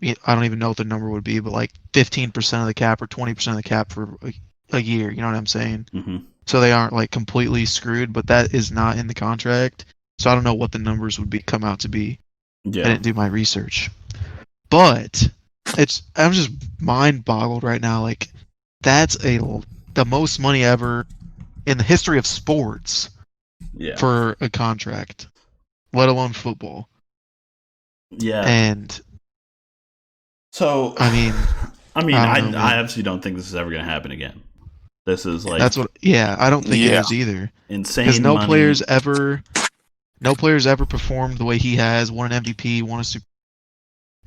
I don't even know what the number would be, but like 15% of the cap or 20% of the cap for a year. You know what I'm saying? Mm-hmm. So they aren't like completely screwed, but that is not in the contract. So I don't know what the numbers would come out to be. Yeah. I didn't do my research, but I'm just mind boggled right now. Like that's the most money ever in the history of sports for a contract, let alone football. Yeah. And so I obviously don't think this is ever going to happen again. This is like that's what. Yeah, I don't think it is either. Insane. Because no money. players ever performed the way he has. Won an MVP, won a Super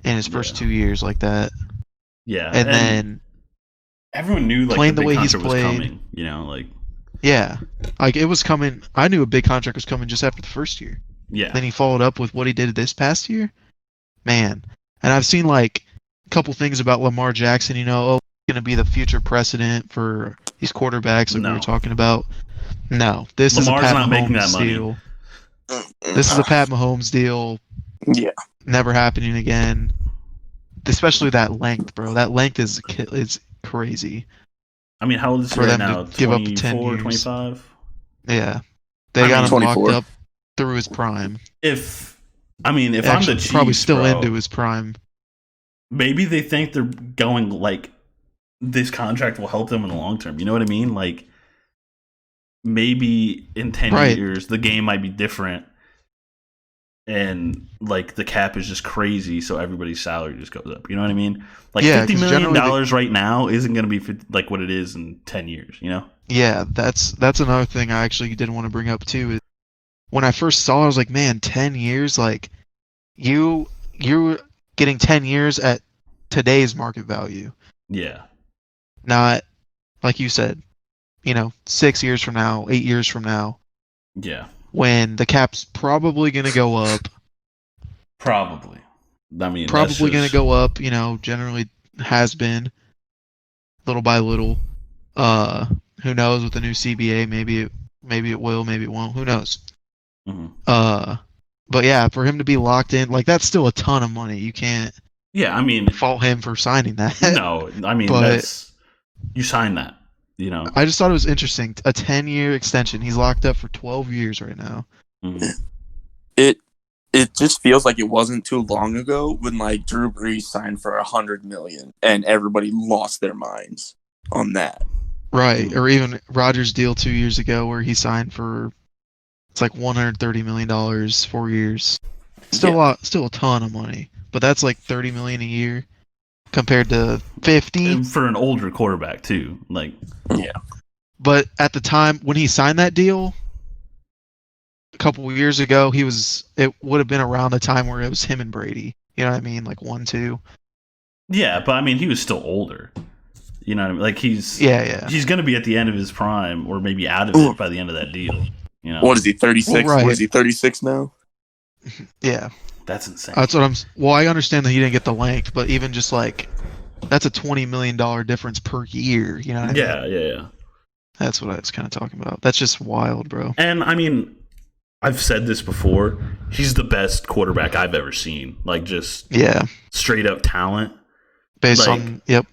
in his first 2 years like that. Yeah, and then everyone knew like playing the the way he's contract was played. coming. You know, like yeah, like it was coming. I knew a big contract was coming just after the first year. Yeah. Then he followed up with what he did this past year. Man, and I've seen like a couple things about Lamar Jackson. Going to be the future precedent for these quarterbacks like we were talking about. No, this Lamar's is a Pat not Mahomes making that deal. money. This is a Pat Mahomes deal. Yeah. Never happening again. Especially that length, bro. That length is crazy. I mean, how old is he right now? 24, 25? Yeah. They got him 24. locked up through his prime. If I'm the Chiefs, probably still bro, into his prime. Maybe they think they're going like this contract will help them in the long term. You know what I mean? Like maybe in 10 years the game might be different and like the cap is just crazy, so everybody's salary just goes up. You know what I mean? Like Yeah, $50 'cause million generally right now isn't going to be like what it is in 10 years. You know? Yeah, that's another thing I actually did want to bring up too. Is when I first saw it, I was like, man, 10 years, like you're getting 10 years at today's market value, Yeah, not like you said, 6 years from now, 8 years from now, yeah, when the cap's probably gonna go up, probably. I mean, that's just generally has been little by little. Uh, who knows with the new CBA? Maybe it will, maybe it won't. Who knows? mhm. Uh, but yeah, for him to be locked in, like that's still a ton of money. You can't Yeah. I mean, fault him for signing that. no. I mean, But that's you sign that. You know. I just thought it was interesting. A 10-year extension. He's locked up for 12 years right now. Mhm. It it just feels like it wasn't too long ago when like Drew Brees signed for $100 million and everybody lost their minds on that. Right. Or even Rodgers' deal 2 years ago where he signed for it's like $130 million, 4 years. Still Yeah. still a ton of money. But that's like $30 million a year compared to 50. And for an older quarterback too. Like, Yeah. But at the time when he signed that deal, a couple of years ago, it would have been around the time where it was him and Brady. You know what I mean? Like 1-2. yeah, but I mean, he was still older. You know what I mean? Like he's Yeah. he's going to be at the end of his prime, or maybe out of it by the end of that deal. You know, What is he, 36? Well, right. What is he, 36 now? Yeah. that's insane. That's what well, I understand that he didn't get the length, but even just like that's a $20 million difference per year. You know what I mean? Yeah. That's what I was kind of talking about. That's just wild, bro. And I mean, I've said this before. He's the best quarterback I've ever seen. Like just Yeah. straight up talent. Based Like, on yep.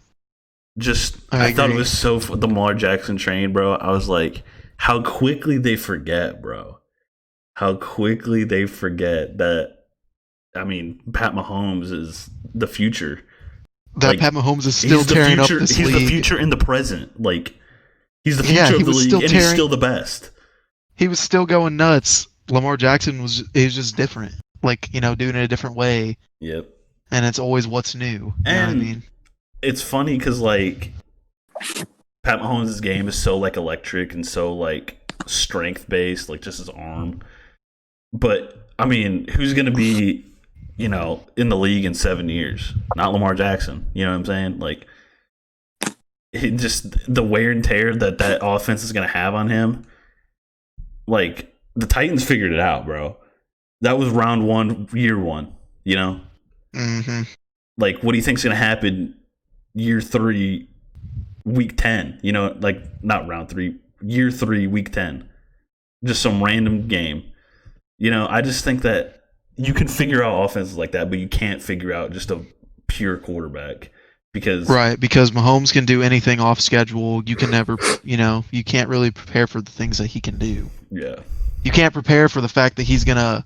Just I I thought it agree. was so the Lamar Jackson train, bro. I was like, how quickly they forget, bro. How quickly they forget that. I mean, Pat Mahomes is the future. That Like, Pat Mahomes is still he's the tearing future. up this He's league. the future in the present. Like he's the Yeah, future he of the was league, still and he's tearing- still the best. He was still going nuts. Lamar Jackson was just different. Like, doing it a different way. Yep. And it's always what's new. You know what I And mean? it's funny because like Pat Mahomes' game is so like electric and so like strength based, like just his arm. But I mean, who's gonna be, in the league in 7 years? Not Lamar Jackson. You know what I'm saying? Like, just the wear and tear that offense is gonna have on him. Like the Titans figured it out, bro. That was round one, year one. You know, Mm-hmm. like what do you think's gonna happen year 3, week 10? Like not round 3, year 3, week 10. Just some random game. I just think that you can figure out offenses like that, but you can't figure out just a pure quarterback because Right, because Mahomes can do anything off schedule. You can never, you can't really prepare for the things that he can do. yeah, You can't prepare for the fact that he's gonna,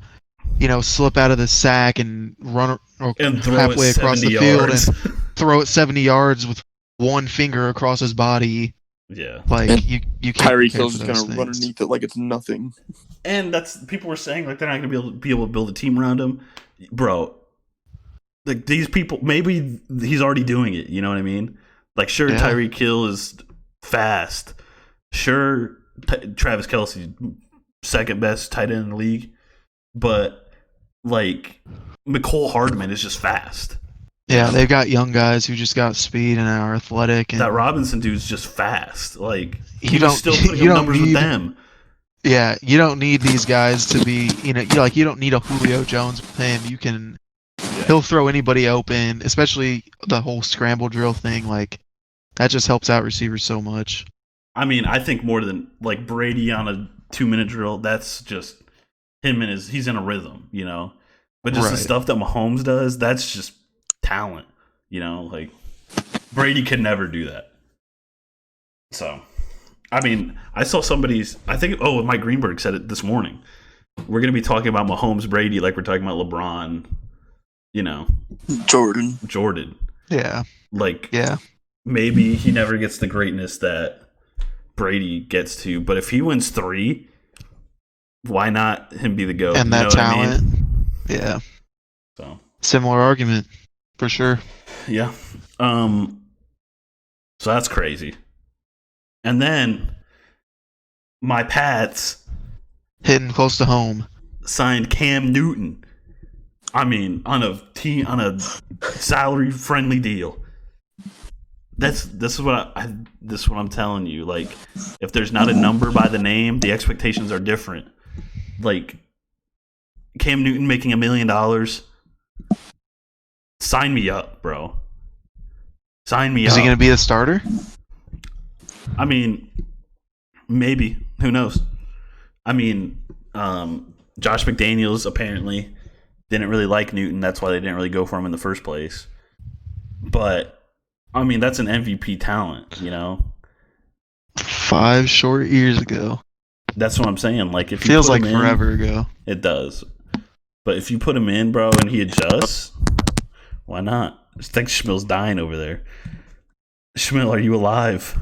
slip out of the sack and run and throw halfway it across 70 the field yards. and throw it 70 yards with one finger across his body. Yeah, Like And you can't. Tyreek prepare Hill's for just those going to run things. underneath it like it's nothing. and that's people were saying like they're not going to be able to build a team around him, bro. Like these people, maybe he's already doing it. You know what I mean? Like, sure, Yeah. Tyreek Hill is fast. Sure, Travis Kelce, second best tight end in the league, but like McCole Hardman is just fast. Yeah, they've got young guys who just got speed and are athletic. And That Robinson dude's just fast. Like You he don't- was still putting you up don't numbers with need- them. yeah, you don't need these guys to be. You don't need a Julio Jones with him. You can. He'll throw anybody open, especially the whole scramble drill thing. Like that just helps out receivers so much. I mean, I think more than like Brady on a 2-minute drill. That's just him and he's in a rhythm, But just the Right. stuff that Mahomes does, that's just talent, Like Brady could never do that. So, I mean, I saw Mike Greenberg said it this morning. We're gonna be talking about Mahomes, Brady, like we're talking about LeBron, Jordan. Yeah, Like, yeah, maybe he never gets the greatness that Brady gets to, but if he wins 3, why not him be the GOAT? and You that know what I talent. mean? Yeah. So Similar argument, for sure. yeah. So that's crazy. And then my Pats Hitting close to home. signed Cam Newton. I mean, on a salary friendly deal. This is what this is what I'm telling you. Like, if there's not a number by the name, the expectations are different. Like, Cam Newton making $1 million. Sign me up, bro. Sign me up. Is he going to be the starter? I mean, maybe. Who knows? I mean, Josh McDaniels apparently didn't really like Newton. That's why they didn't really go for him in the first place. But, I mean, that's an MVP talent, you know? 5 short years ago. That's what I'm saying. Like, if you Feels put like him in, forever ago. it does. But if you put him in, bro, and he adjusts, why not? I think Shmeal's dying over there. Shmeal, are you alive?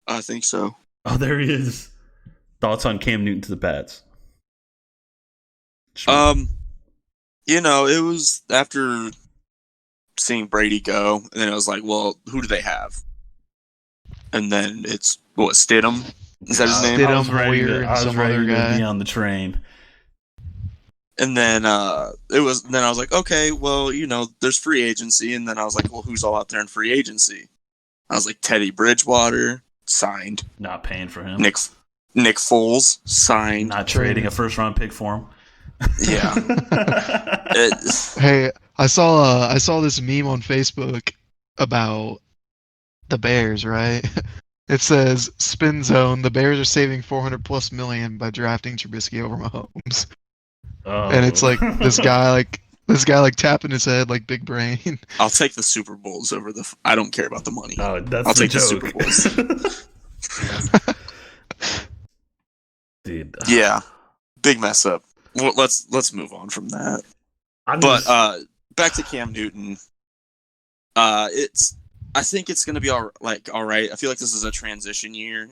I think so. Oh, there he is. Thoughts on Cam Newton to the Pats? Shmeal. It was after seeing Brady go, and then it was like, well, who do they have? And then it's Stidham? Is that his name? Stidham, I was ready, Royer, to, and I was some ready other to guy. be on the train. And then Then I was like, okay, well, there's free agency, and then I was like, well, who's all out there in free agency? I was like, Teddy Bridgewater signed. Not paying for him. Nick Foles signed. Not trading a first round pick for him. Yeah. Hey, I saw this meme on Facebook about the Bears, right? It says spin zone. The Bears are saving 400 plus million by drafting Trubisky over Mahomes, and it's like this guy tapping his head like big brain. I'll take the Super Bowls over I don't care about the money. Oh, that's I'll the take joke. the Super Bowls. Dude. Yeah, big mess up. Well, let's move on from that. Back to Cam Newton. I think it's gonna be all right. I feel like this is a transition year,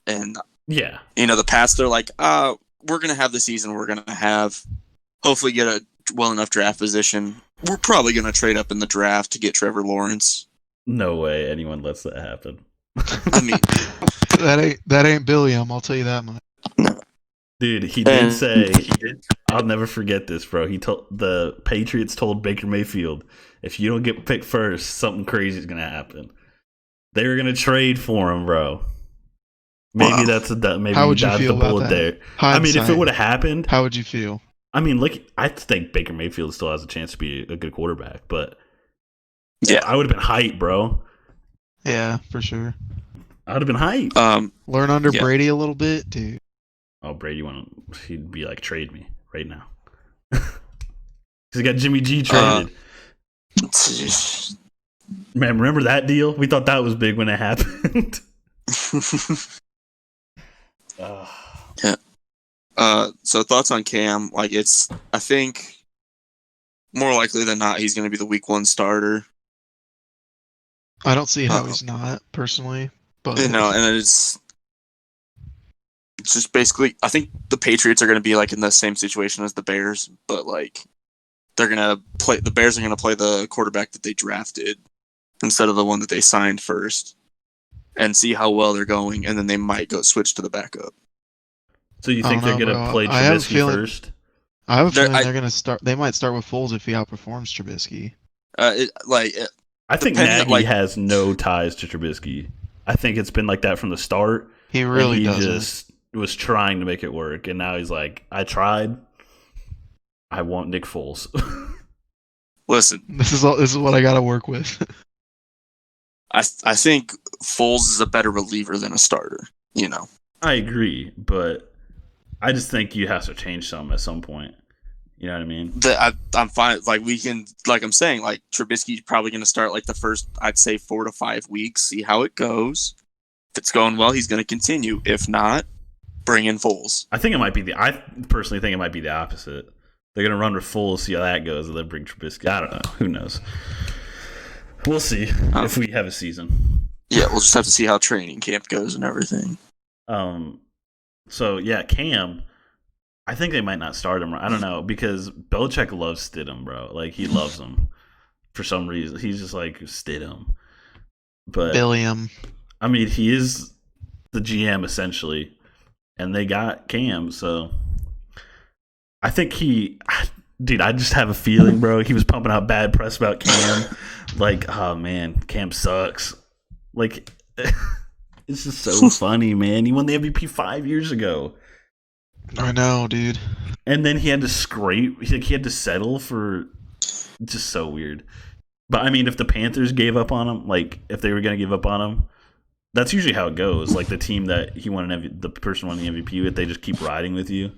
and yeah, the Pats, they're like, we're gonna have the season we're gonna have. Hopefully, get a well enough draft position. We're probably gonna trade up in the draft to get Trevor Lawrence. No way anyone lets that happen. I mean, that ain't Billiam. I'll tell you that much. Dude, he did say, I'll never forget this, bro. The Patriots told Baker Mayfield, if you don't get picked first, something crazy is gonna happen. They were gonna trade for him, bro. Maybe that's maybe how would you dodged feel the bullet about that? there. Hindsight. I mean, if it would have happened, how would you feel? I mean, I think Baker Mayfield still has a chance to be a good quarterback, but yeah, I would have been hyped, bro. Yeah, for sure. I would have been hyped. Learn under Brady a little bit, dude. Oh, Brady he'd be like, trade me right now. He got Jimmy G traded. Man, remember that deal? We thought that was big when it happened. Yeah. So thoughts on Cam? I think more likely than not, he's going to be the week 1 starter. I don't see how he's not, personally. But and it's just basically, I think the Patriots are going to be in the same situation as the Bears, but they're going to play. The Bears are going to play the quarterback that they drafted instead of the one that they signed first, and see how well they're going, and then they might go switch to the backup. So you think they're going to play Trubisky first? I have a feeling they're going to start. They might start with Foles if he outperforms Trubisky. I think Nagy has no ties to Trubisky. I think it's been like that from the start. He really doesn't. Just was trying to make it work, and now he's like, I tried. I want Nick Foles. Listen, this is what I got to work with. I think Foles is a better reliever than a starter. I agree, but I just think you have to change something at some point. You know what I mean? I'm fine. We can, I'm saying, Trubisky's probably going to start the first, I'd say 4 to 5 weeks, see how it goes. If it's going well, he's going to continue. If not, bring in Foles. I personally think it might be the opposite. They're going to run with Foles, see how that goes, and then bring Trubisky. I don't know. Who knows? We'll see if we have a season. Yeah, we'll just have to see how training camp goes and everything. So, yeah, Cam, I think they might not start him. I don't know because Belichick loves Stidham, bro. Like he loves him for some reason. He's just like Stidham. But Billiam. I mean, he is the GM essentially, and they got Cam, so I think dude, I just have a feeling, bro. He was pumping out bad press about Cam. Like, oh man, Cam sucks. Like, it's just so funny, man. He won the MVP 5 years ago. I know, dude. And then he had to scrape. He had to settle for. Just so weird. But I mean, if the Panthers gave up on him, like if they were gonna give up on him, that's usually how it goes. Like the team that he won the person won the MVP with, they just keep riding with you.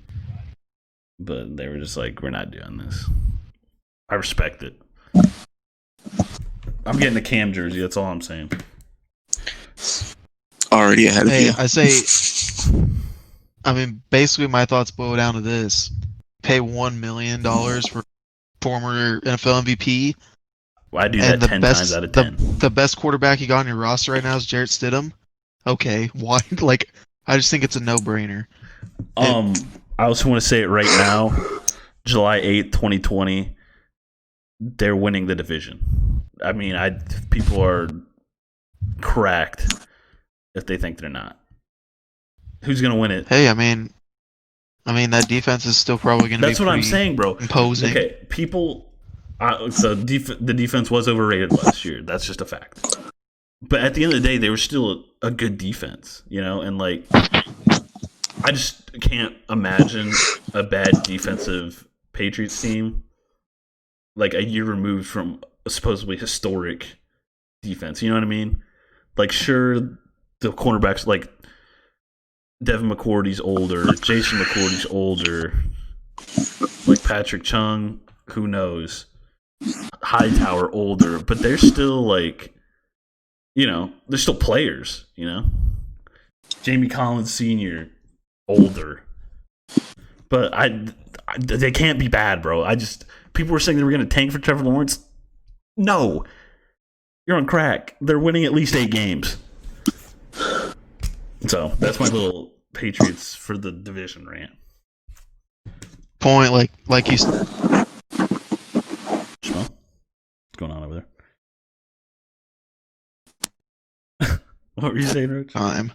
But they were just like, we're not doing this. I respect it. I'm getting a Cam jersey. That's all I'm saying. Already ahead of you. I say, I mean, basically my thoughts boil down to this. Pay $1 million for former NFL MVP. Well, I do that 10 times out of 10. The best quarterback you got on your roster right now is Jarrett Stidham. Okay, why? Like, I just think it's a no-brainer. I also want to say it right now. July 8th, 2020, they're winning the division. I mean, people are cracked if they think they're not. Who's going to win it? Hey, I mean that defense is still probably going to be. That's what I'm saying, bro. Imposing. Okay, people. So the defense was overrated last year. That's just a fact. But at the end of the day, they were still a good defense, you know. And like, I just can't imagine a bad defensive Patriots team like a year removed from a supposedly historic defense. You know what I mean? Like, sure, the cornerbacks like Devin McCourty's older, Jason McCourty's older, like Patrick Chung, who knows? Hightower older, but they're still like, you know, they're still players, you know? Jamie Collins Sr., older. But they can't be bad, bro. People were saying they were going to tank for Trevor Lawrence. No. You're on crack. They're winning at least 8 games. So, that's my little Patriots for the division rant. Point, like you said. Shmeal? What's going on over there? What were you saying, Roach? Time.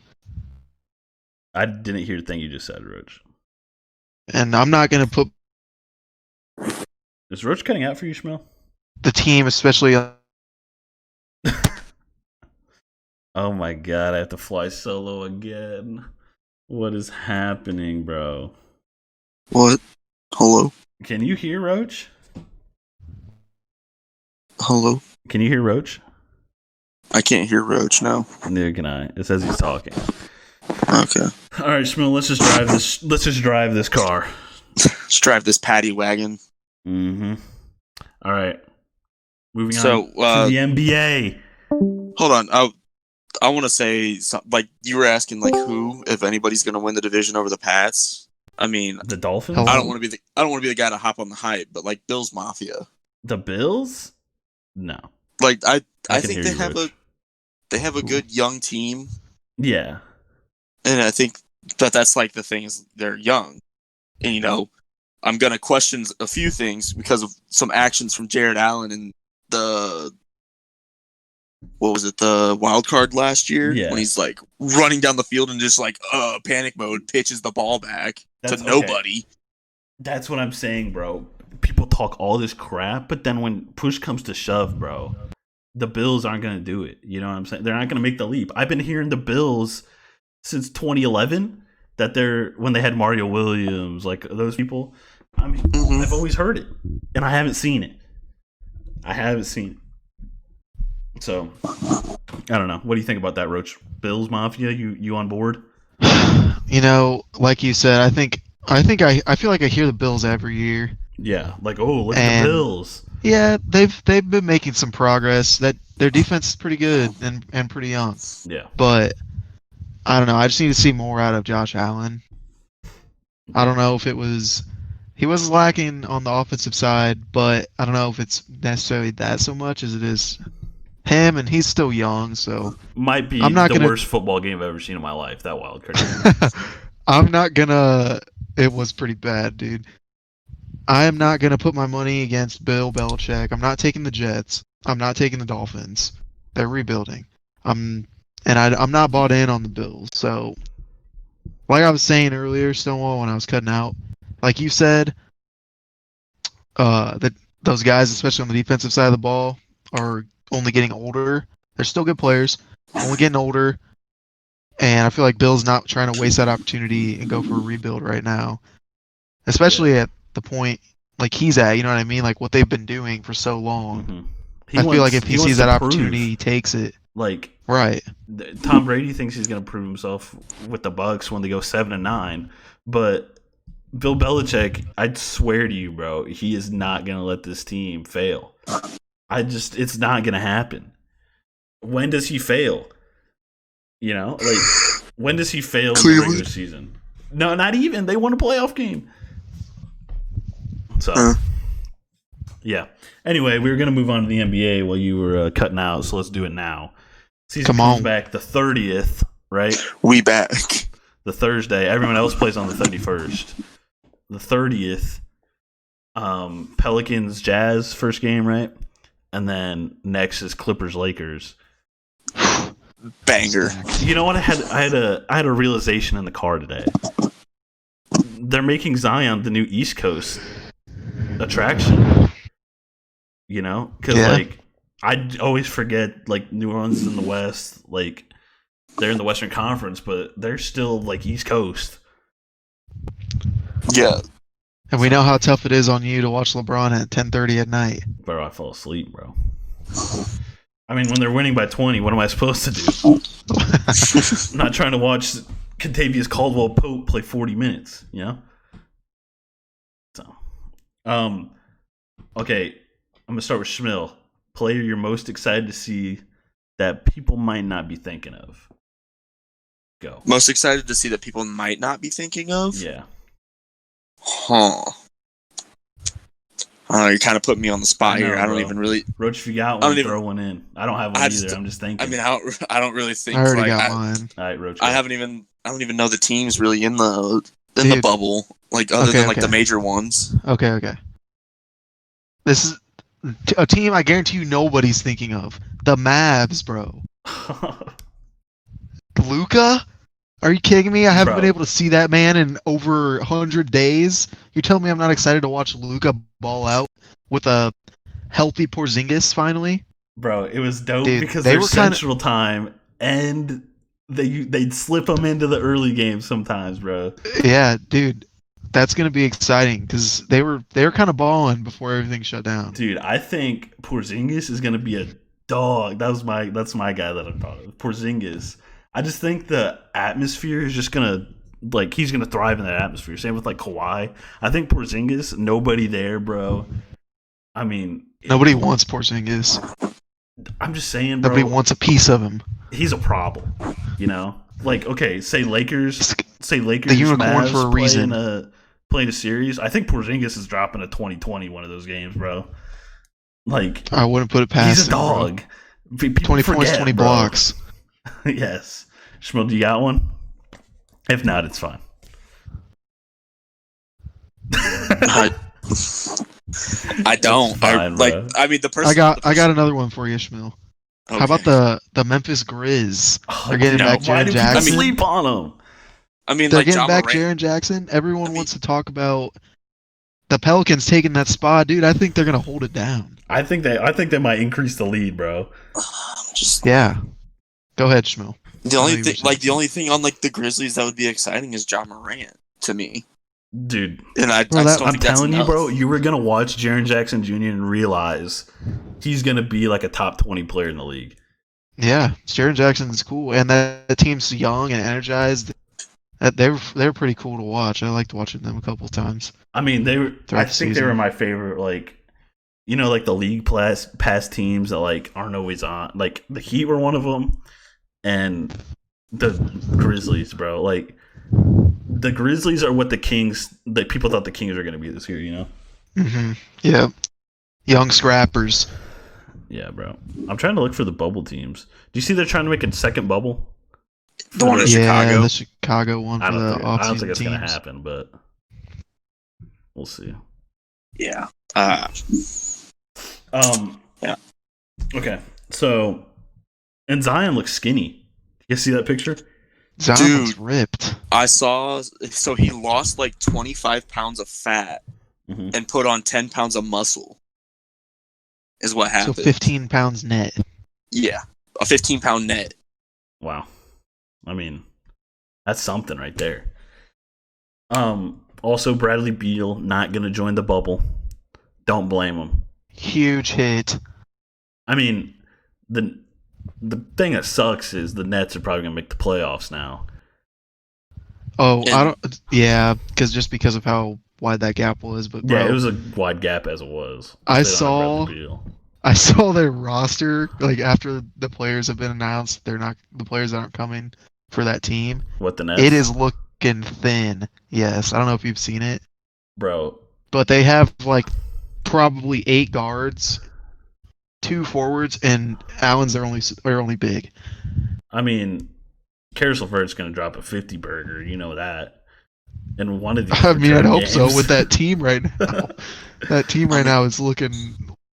I didn't hear the thing you just said, Roach. And I'm not going to put Is Roach cutting out for you, Shmeal? the team, especially. Oh my god, I have to fly solo again. What is happening, bro? What? Hello? Can you hear Roach? Hello? Can you hear Roach? I can't hear Roach now. Neither can I. It says he's talking. Okay. All right, Shmeal, let's just drive this. Let's just drive this car. Let's drive this paddy wagon. Mm-hmm. All right. Moving So, on to the NBA. Hold on. I want to say something. Like, you were asking, like, who, if anybody's going to win the division over the Pats. I mean, The Dolphins? Hello? I don't want to be the guy to hop on the hype, but like Bills Mafia. The Bills? No. Like I can think hear they you, have Rich. they have a good young team, Yeah. and I think that's like the thing is they're young, and you know, I'm gonna question a few things because of some actions from Jared Allen in the the wild card last year Yeah. when he's like running down the field and just like panic mode pitches the ball back That's to nobody. That's what I'm saying, bro. People talk all this crap, but then when push comes to shove, bro, the Bills aren't going to do it. You know what I'm saying? They're not going to make the leap. I've been hearing the Bills since 2011 that when they had Mario Williams, like those people. I mean, I've always heard it, and I haven't seen it. So, I don't know. What do you think about that, Roach? Bills Mafia, you on board? You know, like you said, I feel like I hear the Bills every year. Yeah, like, oh, look at the Bills. Yeah, they've been making some progress. That their defense is pretty good and pretty young. Yeah. But I don't know. I just need to see more out of Josh Allen. I don't know if he was lacking on the offensive side, but I don't know if it's necessarily that so much as it is him, and he's still young, so might be worst football game I've ever seen in my life. That wild card. I'm not gonna It was pretty bad, dude. I am not gonna put my money against Bill Belichick. I'm not taking the Jets. I'm not taking the Dolphins. They're rebuilding. I'm not bought in on the Bills. So, like I was saying earlier, Stonewall, when I was cutting out, like you said, that those guys, especially on the defensive side of the ball, are only getting older. They're still good players, only getting older, and I feel like Bill's not trying to waste that opportunity and go for a rebuild right now, Yeah. especially at the point like he's at. You know what I mean? Like what they've been doing for so long. Hmm. I feel like if he wants sees to that prove. opportunity, he takes it. Like Right. Tom Brady thinks he's going to prove himself with the Bucks when they go 7-9, but Bill Belichick, I swear to you, bro, he is not going to let this team fail. It's not going to happen. When does he fail? You know, like when does he fail in the regular season? No, not even. They won a playoff game. So, yeah. Anyway, we were going to move on to the NBA while you were cutting out, so let's do it now. Season comes back the 30th, right? We back. The Thursday. Everyone else plays on the 31st. The 30th, Pelicans Jazz first game, right? And then next is Clippers Lakers. Banger. You know what? I had a realization in the car today. They're making Zion the new East Coast attraction. You know, because like I always forget like New Orleans is in the West, like they're in the Western Conference, but they're still like East Coast. Yeah. And we know how tough it is on you to watch LeBron at 10:30 at night. Bro, I fall asleep, bro. I mean, when they're winning by 20, what am I supposed to do? I'm not trying to watch Contavious Caldwell Pope play 40 minutes, you know? So, okay, I'm gonna start with Shmeal. Player you're most excited to see that people might not be thinking of. Go. Most excited to see that people might not be thinking of? Yeah. Huh. I don't know, you kind of put me on the spot here. I don't bro. even really. Roach, if you got one, throw one in. I don't have one either. I'm just thinking. I mean, I don't really think. I already got mine. All right, Roach. I don't even know the teams really in the bubble, like other than like the major ones. Okay. This is a team I guarantee you nobody's thinking of. The Mavs, bro. Luka? Are you kidding me? I haven't been able to see that man in over 100 days. You're telling me I'm not excited to watch Luka ball out with a healthy Porzingis finally? Bro, it was dope because they were Central Time and they'd slip them into the early games sometimes, bro. Yeah, dude. That's gonna be exciting because they were kind of balling before everything shut down. Dude, I think Porzingis is gonna be a dog. That's my guy that I'm talking about. Porzingis. I just think the atmosphere is just gonna he's gonna thrive in that atmosphere. Same with like Kawhi. I think Porzingis, nobody there, bro. I mean, nobody wants Porzingis. I'm just saying, bro. Nobody wants a piece of him. He's a problem, you know. Like, okay, say Lakers, the unicorn Mavs for a reason. Playing a series. I think Porzingis is dropping a 20-20 one of those games, bro. Like, I wouldn't put it past him. He's a dog. 20 points, 20 blocks. Yes. Shmeal, do you got one? If not, it's fine. I don't. Fine, I mean, the person. I got another one for you, Shmeal. Okay. How about the Memphis Grizz? They're getting back Jaren Jackson. Sleep on them. I mean, they're getting back Jaren Jackson. Everyone wants to talk about the Pelicans taking that spot, dude. I think they're gonna hold it down. I think they might increase the lead, bro. Yeah. Go ahead, Shmeal. The only thing on like the Grizzlies that would be exciting is Ja Morant to me. Dude, and I'm telling you, bro, you were gonna watch Jaren Jackson Jr. and realize he's gonna be like a top 20 player in the league. Yeah, Jaren Jackson's cool, and that team's young and energized. They're pretty cool to watch. I liked watching them a couple times. I mean, I think they were my favorite. Like, you know, like the league past teams that like aren't always on. Like the Heat were one of them, and the Grizzlies, bro. Like. The Grizzlies are what the Kings, that people thought the Kings were going to be this year, you know? Mm-hmm. Yeah. Young scrappers. Yeah, bro. I'm trying to look for the bubble teams. Do you see they're trying to make a second bubble? The one in Chicago? The Chicago one for the off-season teams. I don't think it's going to happen, but... We'll see. Yeah. Yeah. Okay. So, and Zion looks skinny. You see that picture? Zion looks ripped. I saw. So he lost like 25 pounds of fat and put on 10 pounds of muscle. Is what happened. So 15 pounds net. Yeah, a 15-pound net. Wow. I mean, that's something right there. Also, Bradley Beal not going to join the bubble. Don't blame him. Huge hit. I mean, the thing that sucks is the Nets are probably going to make the playoffs now. Oh, I don't. Yeah, because of how wide that gap was. But bro, yeah, it was a wide gap as it was. I saw their roster like after the players have been announced. They're not the players that aren't coming for that team. What, the Nets? It is looking thin. Yes, I don't know if you've seen it, bro. But they have like probably 8 guards, 2 forwards, and Allen's their only big. I mean, Karis LeVert's going to drop a 50 burger. You know that. And one of these. I mean, I'd hope so with that team right now. That team right now is looking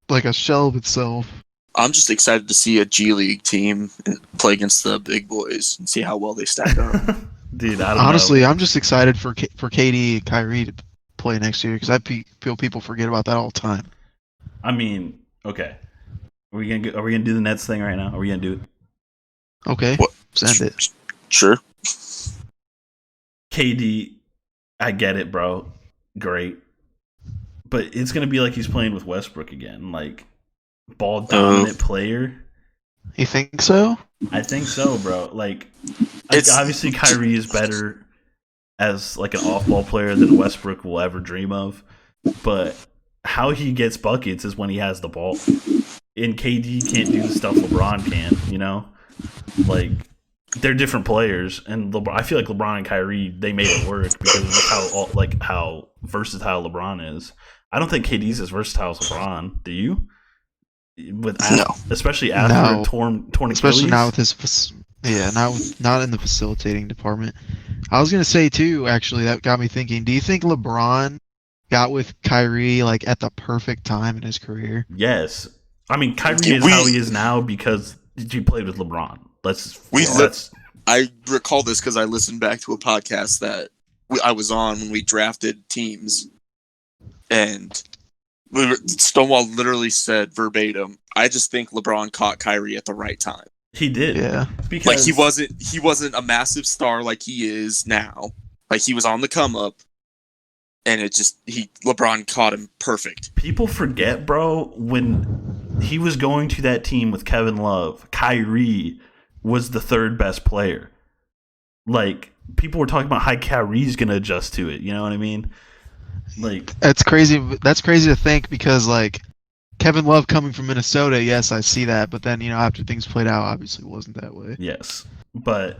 like a shell of itself. I'm just excited to see a G League team play against the big boys and see how well they stack up. Dude, I don't Honestly, know. I'm just excited for KD and Kyrie to play next year because I feel people forget about that all the time. I mean, okay. Are we gonna do the Nets thing right now? Are we gonna do it? Okay, send it. Sure. KD, I get it, bro. Great. But it's going to be like he's playing with Westbrook again. Like, ball dominant player. You think so? I think so, bro. Like, obviously Kyrie is better as like an off-ball player than Westbrook will ever dream of. But how he gets buckets is when he has the ball. And KD can't do the stuff LeBron can, you know? Like, they're different players, and I feel like LeBron and Kyrie, they made it work because of how versatile LeBron is. I don't think KD's as versatile as LeBron. Do you? Especially after a torn Achilles? Especially not with his not in the facilitating department. I was gonna say too, actually, that got me thinking. Do you think LeBron got with Kyrie like at the perfect time in his career? Yes. I mean, Kyrie is how he is now because he played with LeBron. I recall this because I listened back to a podcast that I was on when we drafted teams, and Stonewall literally said verbatim, "I just think LeBron caught Kyrie at the right time." He did, yeah. Because like he wasn't a massive star like he is now. Like he was on the come up, and LeBron caught him perfect. People forget, bro, when he was going to that team with Kevin Love, Kyrie was the third best player. Like, people were talking about how Kyrie's going to adjust to it. You know what I mean? Like, that's crazy. That's crazy to think because, like, Kevin Love coming from Minnesota, yes, I see that. But then, after things played out, obviously it wasn't that way. Yes. But,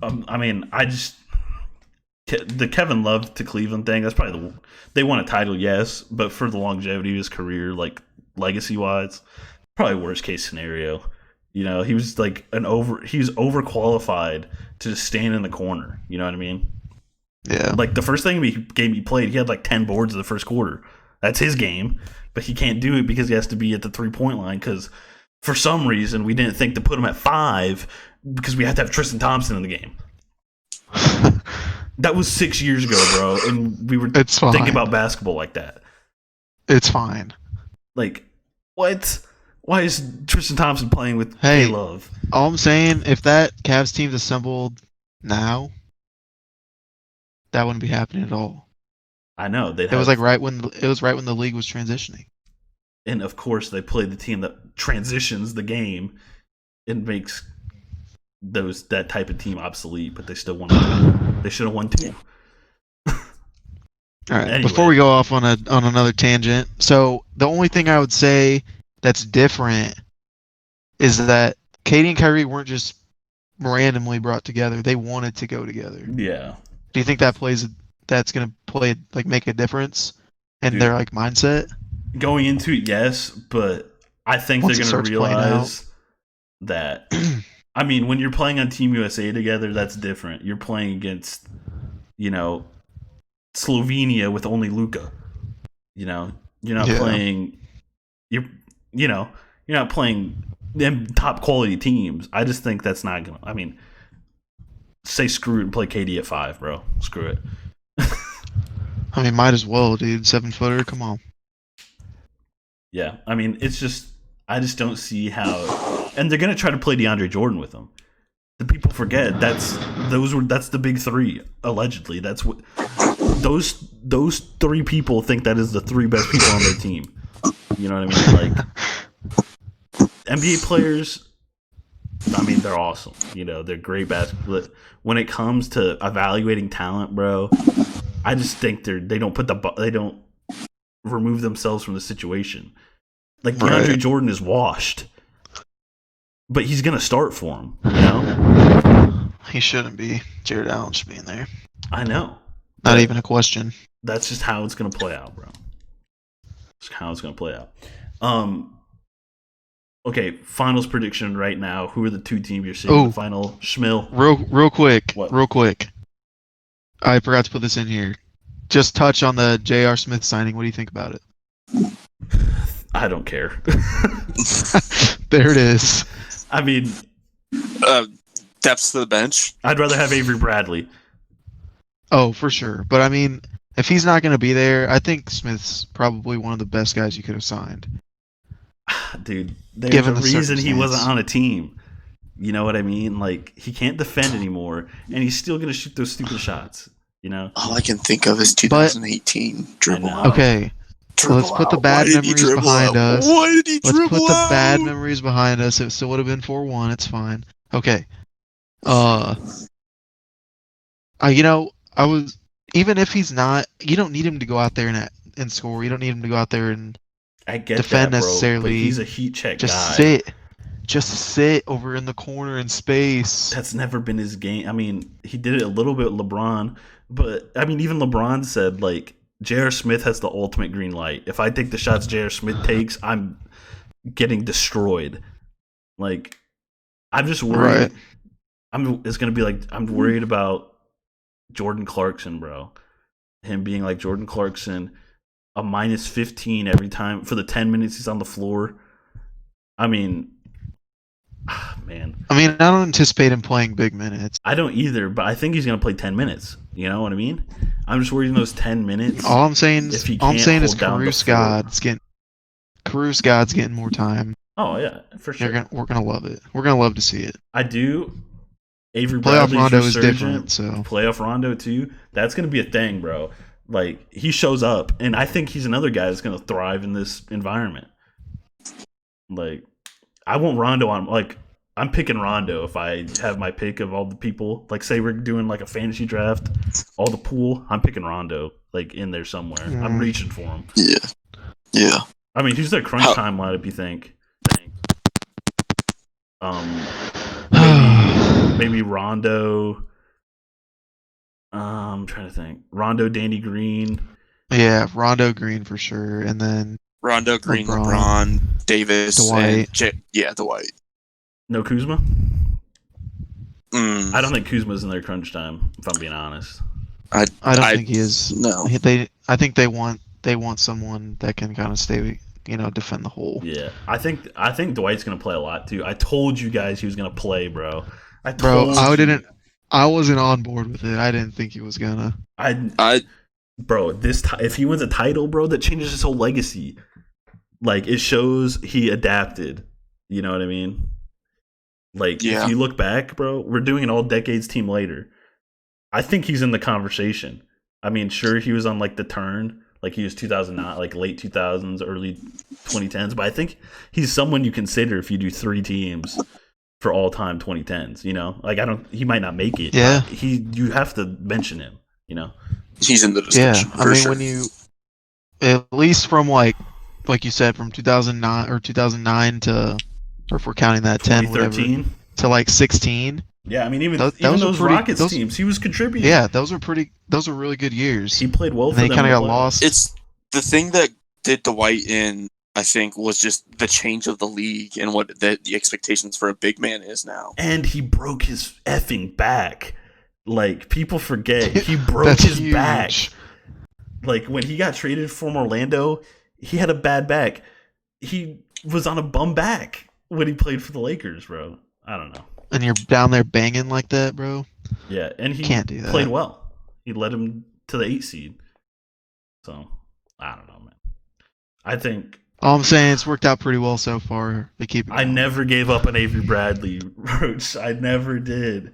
I mean, the Kevin Love to Cleveland thing, that's probably they won a title, yes. But for the longevity of his career, like, legacy-wise, probably worst case scenario. He was like he was overqualified to just stand in the corner. You know what I mean? Yeah. Like the first game he played, he had like 10 boards in the first quarter. That's his game, but he can't do it because he has to be at the 3-point line because for some reason we didn't think to put him at 5 because we had to have Tristan Thompson in the game. That was 6 years ago, bro, and we were thinking about basketball like that. It's fine. Like, what? Why is Tristan Thompson playing with K-Love? All I'm saying, if that Cavs team's assembled now, that wouldn't be happening at all. I know. It was right when the league was transitioning. And of course, they played the team that transitions the game and makes that type of team obsolete. But they still won. They should have won 2. All right. Anyway. Before we go off on another tangent, so the only thing I would say that's different is that KD and Kyrie weren't just randomly brought together. They wanted to go together. Yeah. Do you think that's going to make a difference in their like mindset? Going into it, yes, but I think they're going to realize that I mean, when you're playing on Team USA together, that's different. You're playing against, Slovenia with only Luka. You know, you're not playing. You're not playing them top quality teams. I just think that's not gonna. I mean, say screw it and play KD at 5, bro. Screw it. I mean, might as well, dude. 7-footer, come on. Yeah, I mean, it's just I just don't see how, and they're gonna try to play DeAndre Jordan with them. The people forget that's the big three allegedly. That's what those three people think that is the three best people on their team. You know what I mean? Like NBA players. I mean, they're awesome. You know, they're great basketball. When it comes to evaluating talent, bro, I just think they don't remove themselves from the situation. Like DeAndre Jordan is washed, but he's gonna start for him. You know, he shouldn't be. Jared Allen should be in there. I know. Not even a question. That's just how it's gonna play out, bro. That's how it's gonna play out. Okay, finals prediction right now. Who are the two teams you're seeing in the final? Shmeal. Real quick. What? Real quick. I forgot to put this in here. Just touch on the J.R. Smith signing. What do you think about it? I don't care. There it is. I mean, depth to the bench. I'd rather have Avery Bradley. Oh, for sure. But I mean, if he's not going to be there, I think Smith's probably one of the best guys you could have signed. Dude, there's a reason he wasn't on a team. You know what I mean? Like, he can't defend anymore, and he's still going to shoot those stupid shots. You know? All I can think of is 2018 dribble. Okay. So let's put the bad memories behind us. Why did he dribble? Let's put the bad memories behind us. It still would have been 4-1. It's fine. Okay. I was, even if he's not, you don't need him to go out there and score. You don't need him to go out there and I get defend that, bro, necessarily. but he's a heat check guy. Just sit over in the corner in space. That's never been his game. I mean, he did it a little bit with LeBron, but I mean, even LeBron said, like, J.R. Smith has the ultimate green light. If I take the shots J.R. Smith takes, I'm getting destroyed. Like, I'm just worried. It's gonna be like, I'm worried about Jordan Clarkson, bro. Him being like Jordan Clarkson, a minus 15 every time for the 10 minutes he's on the floor. I mean, man. I mean, I don't anticipate him playing big minutes. I don't either, but I think he's gonna play 10 minutes. You know what I mean? I'm just worried in those 10 minutes. All I'm saying is Caruso God's getting more time. Oh yeah, for sure. We're gonna love it. We're gonna love to see it. I do. Avery Playoff Bradley's Rondo is resurgent. different, so Playoff Rondo too. That's gonna be a thing, bro. Like, he shows up, and I think he's another guy that's gonna thrive in this environment. Like, I want Rondo on. Like, I'm picking Rondo if I have my pick of all the people. Like, say we're doing like a fantasy draft, all the pool. I'm picking Rondo, like, in there somewhere. I'm reaching for him. Yeah. I mean, who's their crunch time lineup? You think? Maybe Rondo. I'm trying to think. Rondo, Danny Green. Yeah, Rondo, Green for sure, and then Rondo, Green, LeBron Davis, Dwight. Dwight. No Kuzma. I don't think Kuzma's in their crunch time. If I'm being honest, I don't think he is. No, I think they want someone that can kind of stay, defend the hole. Yeah, I think Dwight's gonna play a lot too. I told you guys he was gonna play, bro. I wasn't on board with it. I didn't think he was gonna. Bro, if he wins a title, bro, that changes his whole legacy. Like, it shows he adapted. You know what I mean? Like, if you look back, bro, we're doing an all decades team later. I think he's in the conversation. I mean, sure, he was on like the turn, like he was 2009, like late 2000s, early 2010s, but I think he's someone you consider if you do 3 teams for all time 2010s. You know, like he might not make it. Yeah, you have to mention him. You know, he's in the discussion. Yeah, I mean, when you, at least from like you said, from 2009 to, or if we're counting that 10, whatever, to like 16. Yeah, I mean, even those Rockets teams, he was contributing. Yeah, those were really good years. He played well for them. They kind of got lost. It's the thing that did Dwight in, I think, was just the change of the league and what the expectations for a big man is now. And he broke his effing back. Like, people forget, he broke his back. Like when he got traded from Orlando, he had a bad back. He was on a bum back when he played for the Lakers, bro. I don't know. And you're down there banging like that, bro. Yeah, and he Can't do played that. well. He led him to the 8 seed. So I don't know, man. I think All I'm saying, it's worked out pretty well so far. They keep it I going. never gave up on Avery Bradley, Roach. I never did.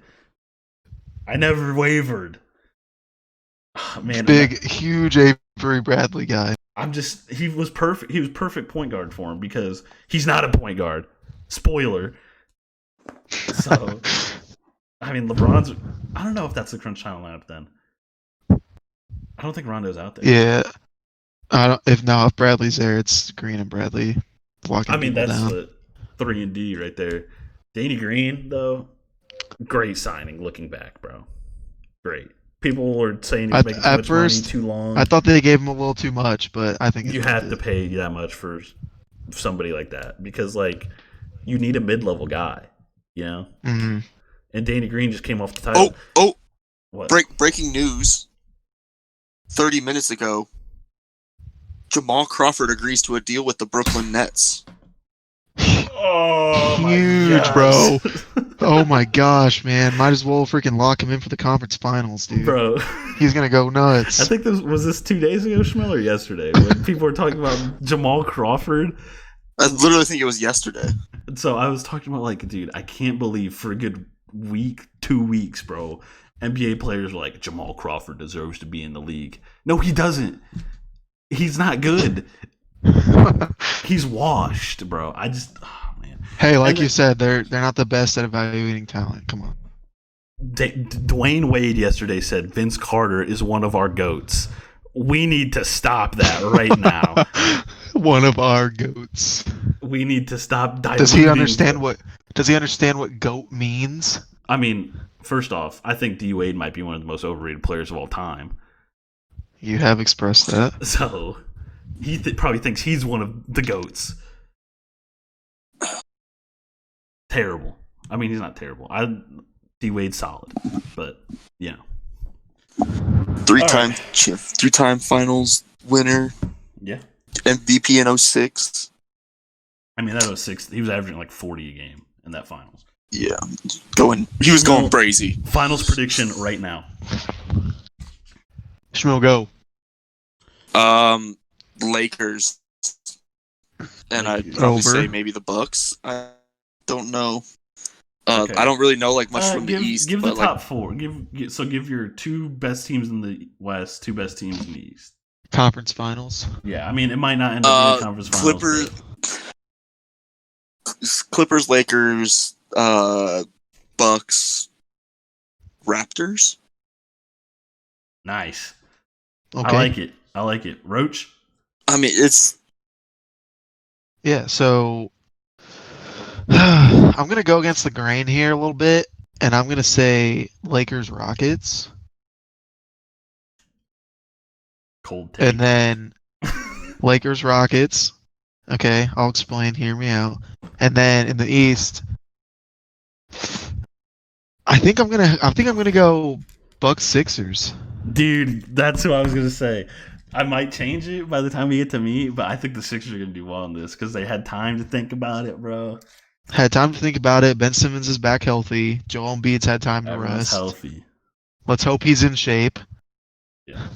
I never wavered. Man, Big, huge Avery Bradley guy. he was perfect. He was perfect point guard for him because he's not a point guard. Spoiler. So, I mean, LeBron's. I don't know if that's the crunch time lineup then. I don't think Rondo's out there. Yeah. I don't. If Bradley's there, it's Green and Bradley locking I mean, people that's down. the 3-and-D right there. Danny Green, though, great signing looking back, bro. Great. People were saying he was making too At much first, money, too long. I thought they gave him a little too much, but I think You it's have worth to it. pay that much for somebody like that because, like, you need a mid-level guy, you know? Mhm. And Danny Green just came off the title. What? Breaking news. 30 minutes ago, Jamal Crawford agrees to a deal with the Brooklyn Nets. Oh, Huge, my bro. gosh. Oh my gosh, man! Might as well freaking lock him in for the conference finals, dude. Bro. He's gonna go nuts. I think this 2 days ago, Shmeal, or yesterday, when people were talking about Jamal Crawford. I literally think it was yesterday. So I was talking about, like, dude, I can't believe for a good week, 2 weeks, bro, NBA players were like, Jamal Crawford deserves to be in the league. No, he doesn't. He's not good. He's washed, bro. Oh, man. Hey, like And you said, they're not the best at evaluating talent. Come on. Dwayne Wade yesterday said Vince Carter is one of our GOATs. We need to stop that right now. One of our goats. We need to stop diluting. Does he understand what goat means? I mean, first off, I think D Wade might be one of the most overrated players of all time. You have expressed that. So he probably thinks he's one of the GOATs. Terrible. I mean, he's not terrible. D Wade's solid, but you know, Three-time finals winner, yeah. MVP in 06. I mean, that was 6. He was averaging like 40 a game in that finals. Yeah, he was going crazy. Finals prediction right now. Shmeal, go. Lakers, and I'd Lakers. probably Over. say maybe the Bucks. I don't know. Okay. I don't really know like much from the East. Give the but top 4. Give your 2 best teams in the West, 2 best teams in the East. Conference finals. Yeah, I mean, it might not end up being a conference finals. Clippers, Lakers, Bucks, Raptors. Nice. Okay. I like it. Roach? I mean, it's Yeah. So I'm gonna go against the grain here a little bit, and I'm gonna say Lakers Rockets, Cold take. and then Lakers Rockets. Okay, I'll explain. Hear me out. And then in the East, I think I'm gonna go Bucks Sixers. Dude, that's who I was going to say. I might change it by the time we get to me, but I think the Sixers are going to do well in this because they had time to think about it, bro. Had time to think about it. Ben Simmons is back healthy. Joel Embiid's had time to Everyone's rest. healthy. Let's hope he's in shape. Yeah.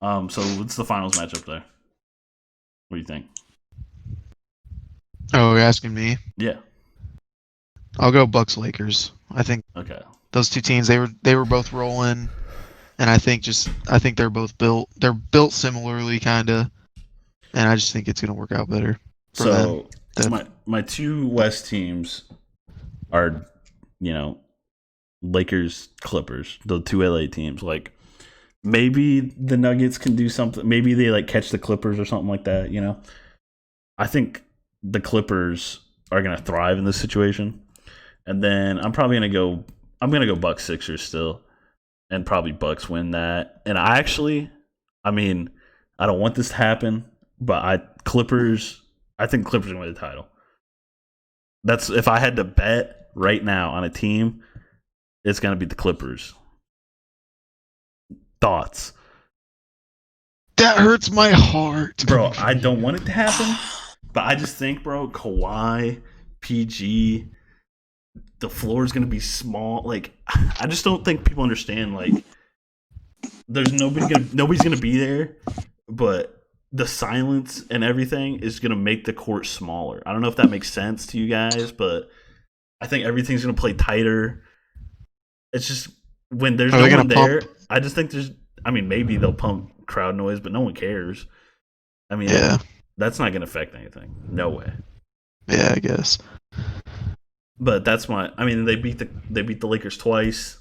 So what's the finals matchup there? What do you think? Oh, you're asking me? Yeah. I'll go Bucks Lakers. I think Okay. those two teams they were both rolling, and I think they're both built. They're built similarly, kinda, and I just think it's gonna work out better for So them. my 2 West teams are, Lakers, Clippers, the 2 LA teams. Like, maybe the Nuggets can do something. Maybe they like catch the Clippers or something like that. I think the Clippers are gonna thrive in this situation, and then I'm gonna go Bucks Sixers still, and probably Bucks win that. And I don't want this to happen, but I think Clippers are gonna win the title. That's if I had to bet right now on a team, it's gonna be the Clippers. Thoughts? That hurts my heart. Bro, I don't want it to happen, but I just think, bro, Kawhi, PG, the floor is going to be small. Like, I just don't think people understand, like, there's nobody's gonna be there, but the silence and everything is gonna make the court smaller. I don't know if that makes sense to you guys, but I think everything's gonna play tighter. It's just when there's no one there, I just think there's. I mean, maybe they'll pump crowd noise, but no one cares. I mean, Yeah. that's not gonna affect anything. No way. Yeah, I guess. But that's my. I mean, they beat the Lakers twice.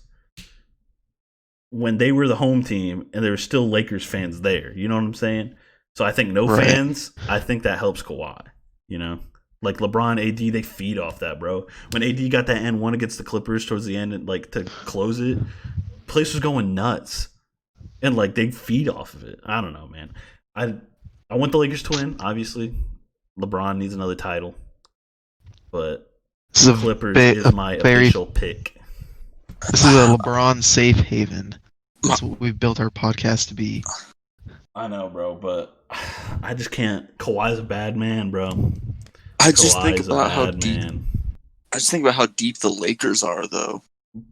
When they were the home team and there were still Lakers fans there. You know what I'm saying? So I think no fans, I think that helps Kawhi. You know? Like LeBron, AD, they feed off that, bro. When AD got that N1 against the Clippers towards the end and like to close it, place was going nuts. And like they feed off of it. I don't know, man. I want the Lakers to win, obviously. LeBron needs another title. But the Clippers is my official pick. This is a LeBron safe haven. That's what we've built our podcast to be. I know, bro, but I just can't. Kawhi's a bad man, bro. I just think about how deep the Lakers are, though.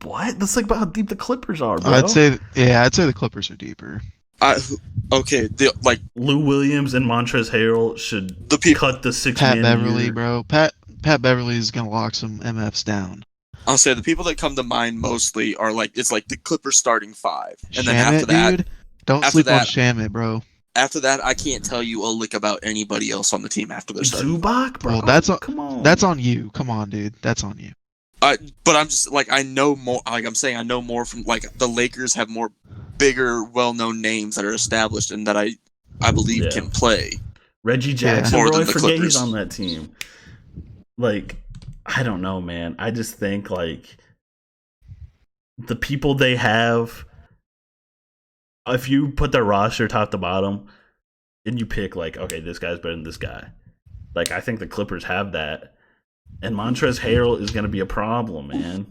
What? Let's think about how deep the Clippers are, bro. I'd say the Clippers are deeper. Lou Williams and Montrezl Harrell should cut the 6 Pat man Beverly, year. Bro. Pat Beverly is gonna lock some MFs down. I'll say the people that come to mind mostly are it's like the Clippers starting 5, and then Shamit, after that, dude, don't sleep on Shamit, bro. After that, I can't tell you a lick about anybody else on the team after they're starting. Zubac, bro. Well, come on. That's on you. Come on, dude. That's on you. But I'm just I know more. Like I'm saying, I know more from the Lakers have more bigger, well-known names that are established and that I believe can play. Reggie Jackson, more bro. than I the forget Clippers. he's on that team. Like, I don't know, man. I just think the people they have, if you put their roster top to bottom and you pick okay, this guy's better than this guy. I think the Clippers have that. And Montrezl Harrell is going to be a problem, man.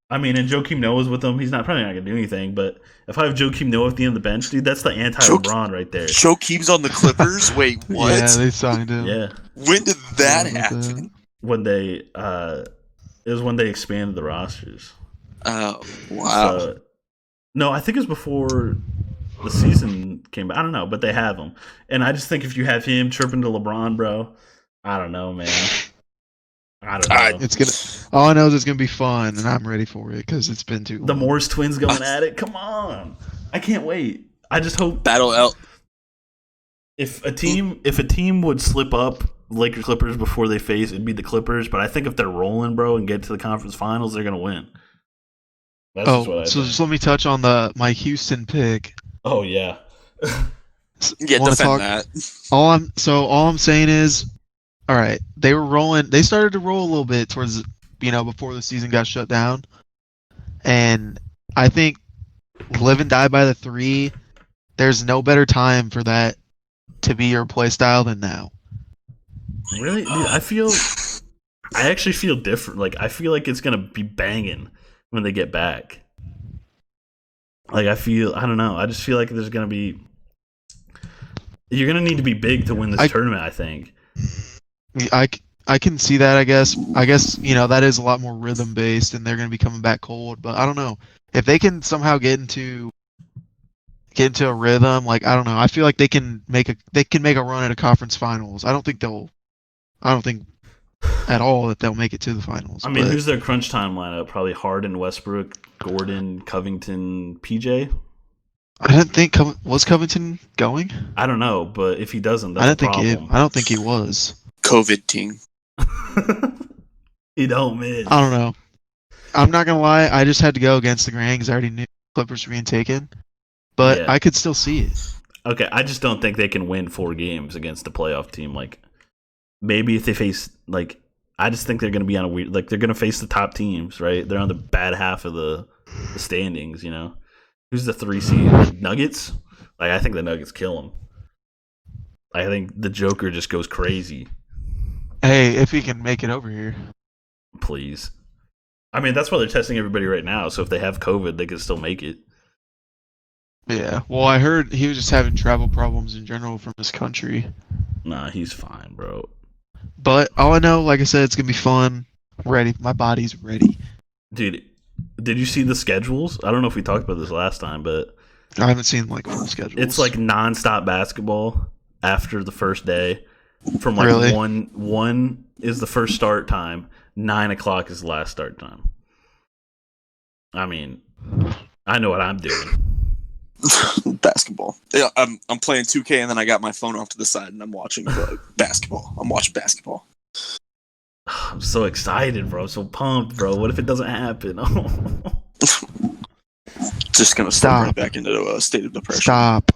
I mean, and Joakim Noah's with them. He's probably not going to do anything, but if I have Joakim Noah at the end of the bench, dude, that's the anti-LeBron right there. Joakim's on the Clippers? Wait, what? Yeah, they signed him. Yeah. When did that happen? When they, it was when they expanded the rosters. Oh, wow. So, no, I think it was before the season came back. I don't know, but they have him. And I just think if you have him chirping to LeBron, bro, I don't know, man. I don't know. All I know is it's gonna be fun, and I'm ready for it because it's been too long. The Morris twins going at it. Come on, I can't wait. I just hope Battle L. If a team would slip up Lakers Clippers before they face, it'd be the Clippers. But I think if they're rolling, bro, and get to the conference finals, they're gonna win. That's just what I think. Just let me touch on my Houston pick. Oh yeah. Defend that. All I'm saying is, all right, they were rolling. They started to roll a little bit towards before the season got shut down, and I think live and die by the 3. There's no better time for that to be your play style than now. Really, dude, I actually feel different. I feel like it's gonna be banging when they get back. I don't know. I just feel like there's gonna be. You're gonna need to be big to win this tournament. I think. I can see that. I guess that is a lot more rhythm based, and they're gonna be coming back cold. But I don't know if they can somehow get into a rhythm. I don't know. I feel like they can make a run at a conference finals. I don't think at all that they'll make it to the finals. I mean, who's their crunch time lineup? Probably Harden, Westbrook, Gordon, Covington, PJ. I didn't think was Covington going. I don't know, but if he doesn't, that's a problem. I don't think he was. COVID team. He don't miss. I don't know. I'm not gonna lie. I just had to go against the grain because I already knew Clippers were being taken, but I could still see it. Okay, I just don't think they can win 4 games against a playoff team. Maybe if they face I just think they're going to be on a weird. They're going to face the top teams, right? They're on the bad half of the standings. Who's the 3 seed? Nuggets. I think the Nuggets kill them. I think the Joker just goes crazy. Hey, if he can make it over here, please. I mean, that's why they're testing everybody right now. So if they have COVID, they can still make it. Yeah. Well, I heard he was just having travel problems in general from his country. Nah, he's fine, bro. But all I know, like I said, it's gonna be fun. Ready. My body's ready. Dude, did you see the schedules? I don't know if we talked about this last time, but I haven't seen like full schedules. it's like nonstop basketball after the first day. From like Really? one is the first start time, 9 o'clock is the last start time. I mean, I know what I'm doing. Basketball. Yeah, I'm playing 2K and then I got my phone off to the side and I'm watching basketball. I'm watching basketball. I'm so excited, bro. I'm so pumped, bro. What if it doesn't happen? Just gonna step right back into a state of depression. Stop.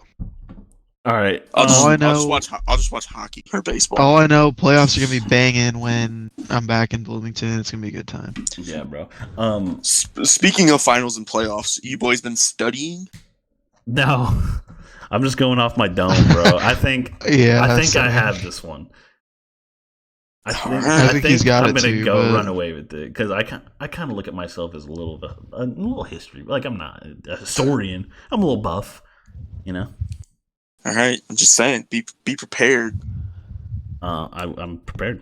All right. All I know, I'll just watch hockey or baseball. all I know, playoffs are gonna be banging when I'm back in Bloomington. It's gonna be a good time. Yeah, bro. Speaking of finals and playoffs, you boys been studying? No, I'm just going off my dome, bro. I think. Yeah, I think I same. have this one. I think he's got I'm it gonna too, go but- run away with it because I kind of look at myself as a little history. Like I'm not a historian. I'm a little buff, you know. All right, I'm just saying, be prepared. I'm prepared.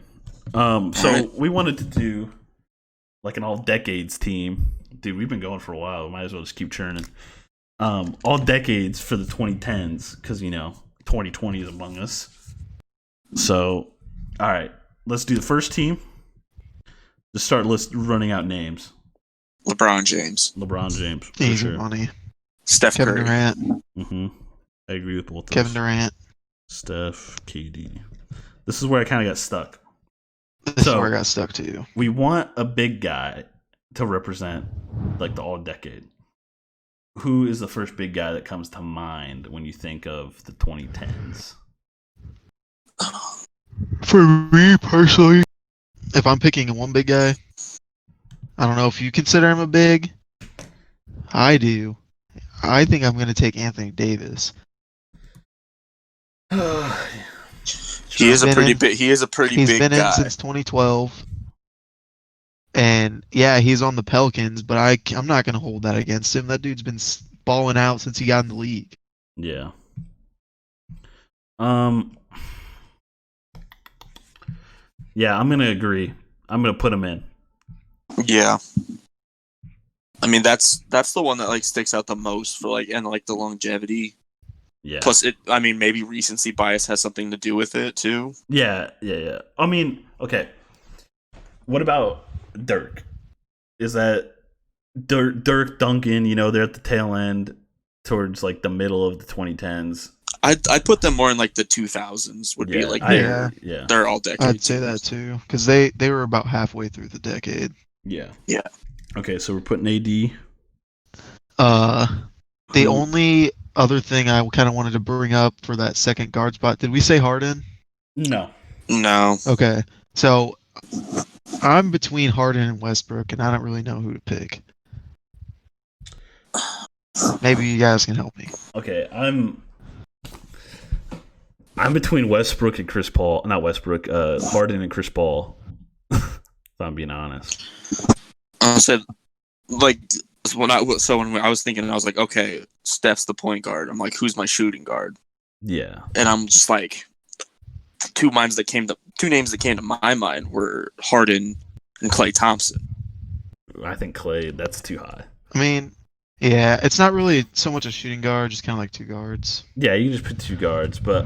So we wanted to do like an all decades team, dude. We've been going for a while. We might as well just keep churning. All decades for the 2010s because 2020 is among us. So, all right, let's do the first team. Just start running out names. LeBron James, For Easy sure. money. Steph Kevin Curry. Durant. Mm-hmm. I agree with both. Kevin Durant. Steph, KD. This is where I kind of got stuck. This is where I got stuck too. We want a big guy to represent like the all decade. Who is the first big guy that comes to mind when you think of the 2010s? For me personally, if I'm picking one big guy, I don't know if you consider him a big. I do. I think I'm going to take Anthony Davis. He is a pretty big He's been guy. in since 2012. And yeah, he's on the Pelicans, but I'm not going to hold that against him. That dude's been balling out since he got in the league. Yeah. Yeah, I'm gonna agree. I'm gonna put him in. Yeah. I mean that's the one that like sticks out the most for like and like the longevity. Yeah. Plus maybe recency bias has something to do with it too. Yeah. I mean, okay. What about Dirk? Is that Dirk Duncan, they're at the tail end towards like the middle of the 2010s. I'd put them more in like the 2000s would be like they're all decades. I'd say that too because they were about halfway through the decade. Yeah. Yeah. Okay, so we're putting AD. The only other thing I kind of wanted to bring up for that second guard spot, did we say Harden? No. Okay, so I'm between Harden and Westbrook, and I don't really know who to pick. Maybe you guys can help me. Okay, I'm between Westbrook and Chris Paul. Not Westbrook. Harden and Chris Paul. If I'm being honest. I said, like when I was thinking, I was like, okay, Steph's the point guard. I'm like, who's my shooting guard? Yeah. And I'm just like, two names that came to my mind were Harden and Klay Thompson. I think Klay, that's too high. I mean, yeah, it's not really so much a shooting guard, just kind of like two guards. Yeah, you just put two guards, but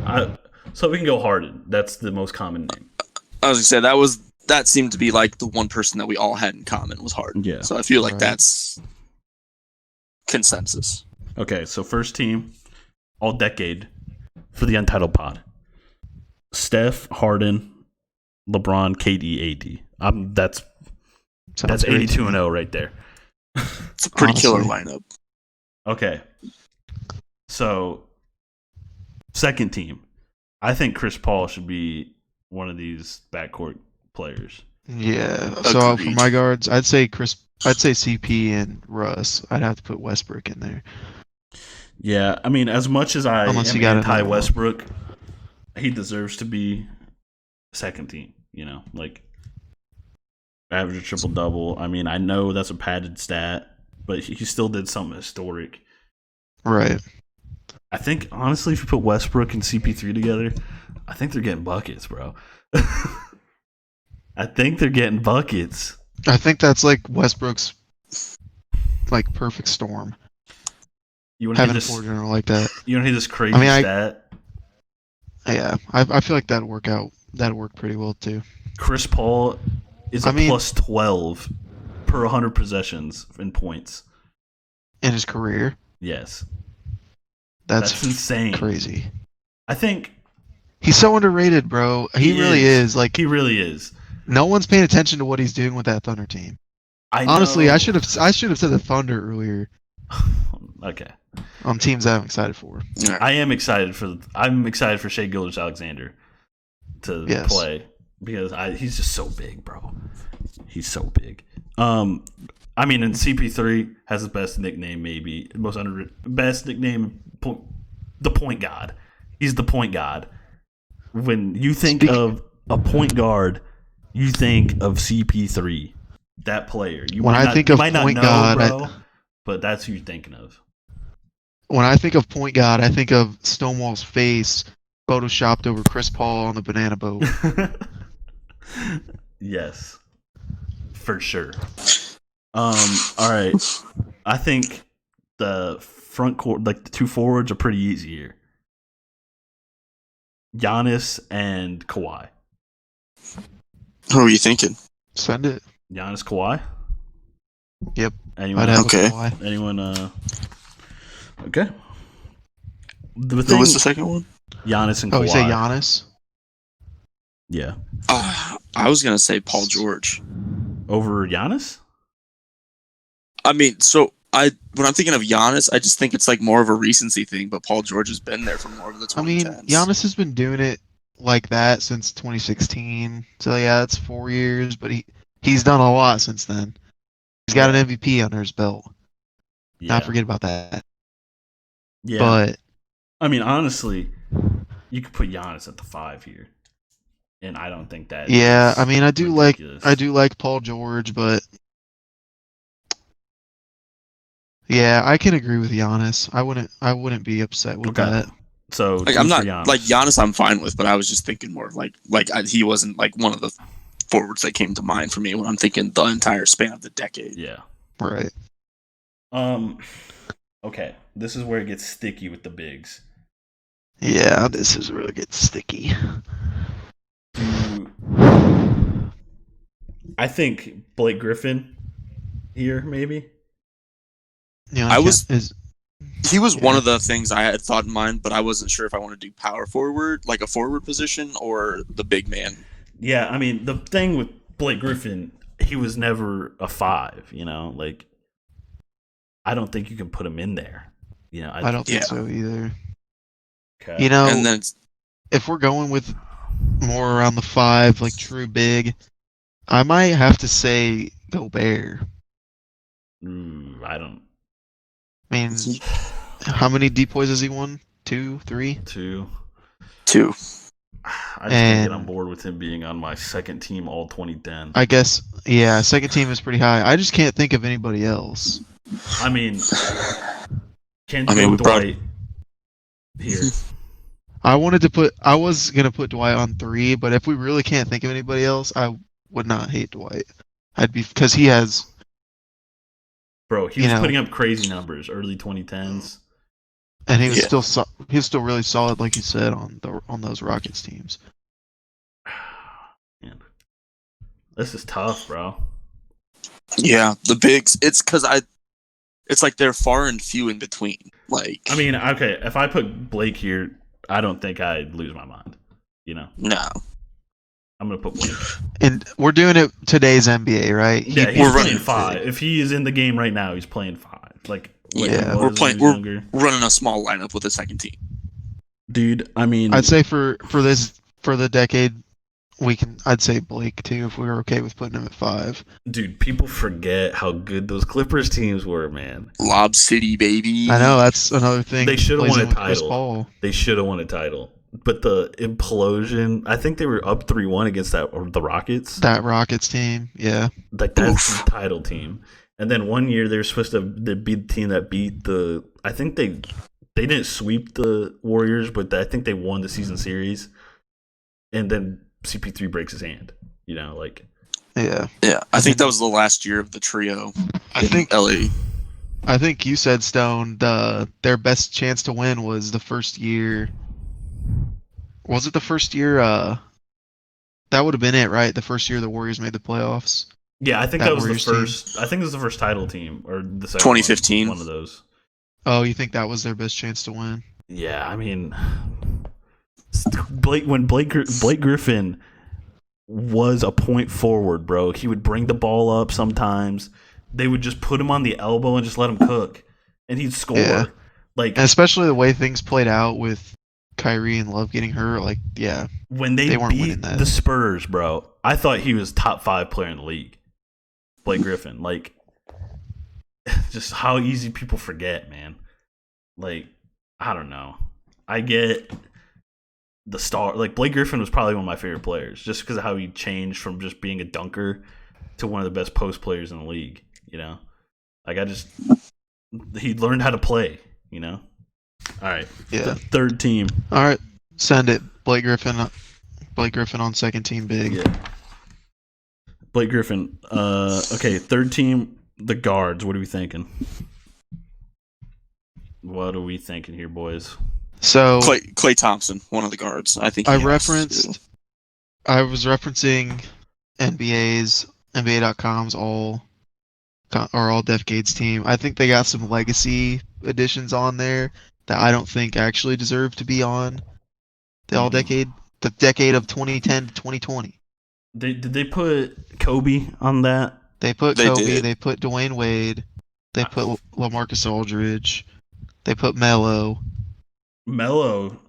so we can go Harden. That's the most common name. I was gonna say that seemed to be like the one person that we all had in common was Harden. Yeah. So I feel like that's consensus. Okay, so first team, all decade for the Untitled Pod. Steph, Harden, LeBron, KD, AD. That's 82-0 right there. It's a pretty killer lineup. Okay. So, second team. I think Chris Paul should be one of these backcourt players. Yeah. So Agreed. for my guards, I'd say CP and Russ. I'd have to put Westbrook in there. Yeah, I mean, as much as I Unless am you got another anti-Westbrook, he deserves to be second team, like average a triple-double. I mean, I know that's a padded stat, but he still did something historic. Right. I think honestly, if you put Westbrook and CP3 together, I think they're getting buckets, bro. I think they're getting buckets. I think that's like Westbrook's like perfect storm. You want to hear Having a this? floor general like that. You want to hear this crazy I mean, stat? Yeah, I feel like that'd work out. That'd work pretty well too. Chris Paul is a plus 12 per 100 possessions in points in his career. Yes, that's insane, crazy. I think he's so underrated, bro. He really is. Like he really is. No one's paying attention to what he's doing with that Thunder team. Honestly, I should have said the Thunder earlier. Okay. On teams that I'm excited for. I'm excited for Shai Gilgeous-Alexander to play because he's just so big, bro. He's so big. I mean, and CP3 has the best nickname, maybe best nickname, the point god. He's the point god. When you think of a point guard, you think of CP3, that player. You might not know, bro, but that's who you're thinking of. When I think of point guard, I think of Stonewall's face photoshopped over Chris Paul on the banana boat. Yes, for sure. All right. I think the front court, like the two forwards, are pretty easy here. Giannis and Kawhi. Who are you thinking? Send it. Giannis, Kawhi. Yep. Anyone? Okay. Anyone? Okay. Who was the second one? Giannis and Kawhi. Oh, you say Giannis? Yeah. I was gonna say Paul George over Giannis. I mean, so when I'm thinking of Giannis, I just think it's like more of a recency thing. But Paul George has been there for more of the 2010s. I mean, Giannis has been doing it like that since 2016. So yeah, that's 4 years, but he's done a lot since then. He's got an MVP under his belt. Yeah. Not forget about that. Yeah. But I mean, honestly, you could put Giannis at the 5 here. And I don't think that. Yeah, I mean, I do like Paul George, but yeah, I can agree with Giannis. I wouldn't be upset with that. So like, I'm not like Giannis. I'm fine with, but I was just thinking more like he wasn't like one of the forwards that came to mind for me when I'm thinking the entire span of the decade. Yeah. Right. Okay, this is where it gets sticky with the bigs. Yeah, this is where it gets sticky. I think Blake Griffin here, maybe. Yeah, he was one of the things I had thought in mind, but I wasn't sure if I want to do power forward, like a forward position, or the big man. Yeah, I mean, the thing with Blake Griffin, he was never a 5, like, I don't think you can put him in there. I don't think so either. Okay. And then if we're going with more around the 5, like true big, I might have to say Gobert. I don't. I mean, how many depoys has he won? 2, 3? 2. I just can't get on board with him being on my second team all 2010. I guess, yeah, second team is pretty high. I just can't think of anybody else. I mean, Dwight here. I was gonna put Dwight on 3, but if we really can't think of anybody else, I would not hate Dwight. Because he has. Bro, he was putting up crazy numbers early 2010s, and he was still really solid, like you said, on those Rockets teams. Man, this is tough, bro. Yeah, the bigs. It's because it's like they're far and few in between. Like, I mean, okay, if I put Blake here, I don't think I'd lose my mind. No. I'm gonna put Blake. And we're doing it today's NBA, right? Yeah, he's playing 5. If he is in the game right now, he's playing 5. Like, we're running a small lineup with a second team. Dude, I mean, I'd say for the decade, I'd say Blake too if we were okay with putting him at 5. Dude, people forget how good those Clippers teams were, man. Lob City, baby. I know, that's another thing. They should have won a title. They should have won a title. But the implosion, I think they were up 3-1 against the Rockets. That Rockets team, yeah. Like, that's the title team. And then one year they were supposed to be the team that beat I think they they didn't sweep the Warriors, but I think they won the season series. And then CP3 breaks his hand. You know, like Yeah. Yeah, I think that was the last year of the trio I in think LA. I think you said, Stone, their best chance to win was the first year. Was it the first year? That would have been it, right? The first year the Warriors made the playoffs. yeah, I think That that was the Warriors team. first. I think it was the first title team or the second 2015. one of those. Oh, you think that was their best chance to win? Yeah, I mean, Blake Griffin was a point forward, bro. He would bring the ball up sometimes. They would just put him on the elbow and just let him cook, and he'd score. Yeah. Like, And especially the way things played out with Kyrie and Love getting hurt, like, yeah, when they they weren't beat winning that. the Spurs, bro, I thought he was top 5 player in the league. Blake Griffin, like, just how easy people forget, man. Like, I don't know. I get the star. Like, Blake Griffin was probably one of my favorite players just because of how he changed from just being a dunker to one of the best post players in the league, you know? Like, he learned how to play, you know? All right. Yeah. Third team. All right, send it. Blake Griffin on second team big. Yeah. Blake Griffin. Okay, third team, the guards. What are we thinking? What are we thinking here, boys? So Klay Thompson, one of the guards. I think I was referencing NBA.com's all Def Gates team. I think they got some legacy additions on there that I don't think actually deserve to be on the decade of 2010 to 2020. Did they put Kobe on that? They put They Kobe, did. they put Dwayne Wade, they put LaMarcus Aldridge, they put Melo. Melo.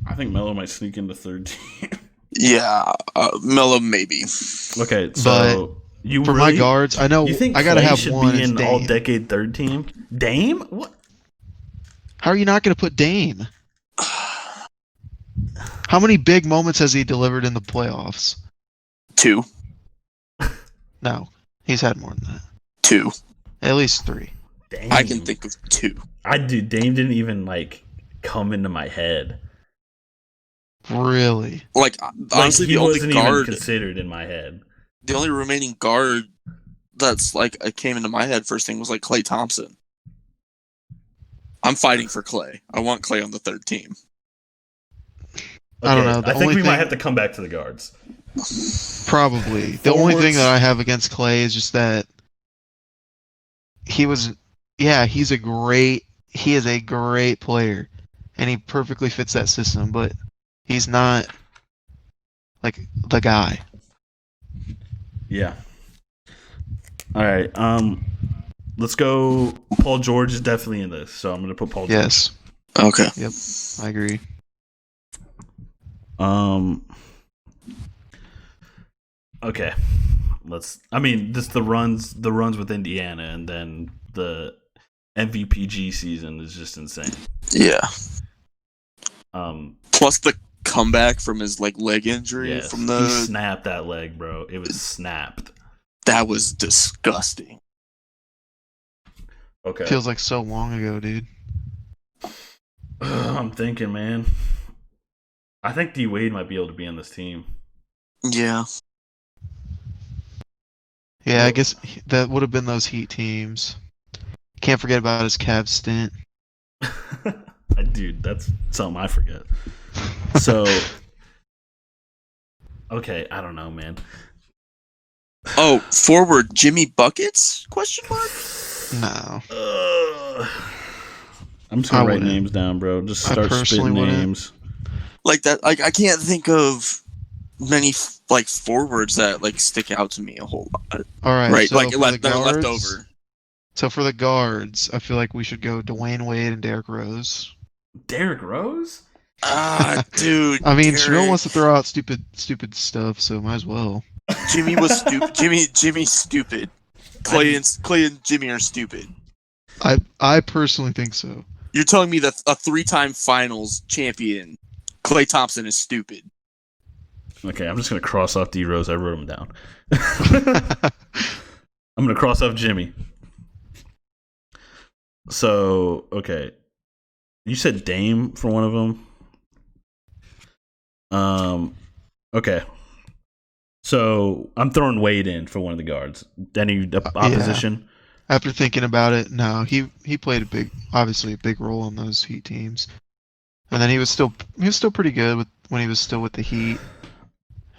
I think Melo might sneak into third team. Yeah, Melo maybe. Okay, so you For my guards, I know you think I gotta Klay have should one be as in Dame. all-decade third team? Dame? What? How are you not gonna put Dame? How many big moments has he delivered in the playoffs? 2. No, he's had more than that. 2. At least 3. Dame. I can think of 2. Dame didn't even like come into my head. Really? Like honestly, he the only wasn't even guard, considered in my head. the only remaining guard that's like came into my head first thing was like Klay Thompson. I'm fighting for Klay. I want Klay on the third team. Okay, I don't know. I think we might have to come back to the guards. Probably. The only thing Forwards. that I have against Clay is just that he is a great player, and he perfectly fits that system, but he's not like the guy. Yeah. All right. Let's go. Paul George is definitely in this, so I'm gonna put Paul George. Yes. Okay. Yep. I agree. Okay. Just the runs with Indiana, and then the MVPG season is just insane. Yeah. Um, Plus the comeback from his like leg injury yes, from he snapped that leg, bro. It was snapped. that was disgusting. Okay. Feels like so long ago, dude. I'm thinking, man. I think D Wade might be able to be on this team. Yeah. Yeah, I guess that would have been those Heat teams. Can't forget about his Cavs stint. Dude, that's something I forget. So, okay, I don't know, man. Oh, forward Jimmy Buckets? Question mark. No. I'm just gonna write wouldn't. names down, bro. Just I start personally spitting wouldn't. names. Like that. Like I can't think of many like forwards that like stick out to me a whole lot. All right. Right. So Like for the that are left guards- over. So for the guards, I feel like we should go Dwayne Wade and Derrick Rose. Derrick Rose? Dude. I mean, Derrick. Shmeal wants to throw out stupid stuff, so might as well. Jimmy was stupid. Jimmy's stupid. Clay and Jimmy are stupid. I personally think so. You're telling me that a 3-time finals champion, Klay Thompson, is stupid. Okay, I'm just gonna cross off D Rose. I wrote him down. I'm gonna cross off Jimmy. So, okay. You said Dame for one of them. Okay. So I'm throwing Wade in for one of the guards. Any opposition? After thinking about it, no, he played obviously a big role on those Heat teams, and then he was still pretty good when he was still with the Heat.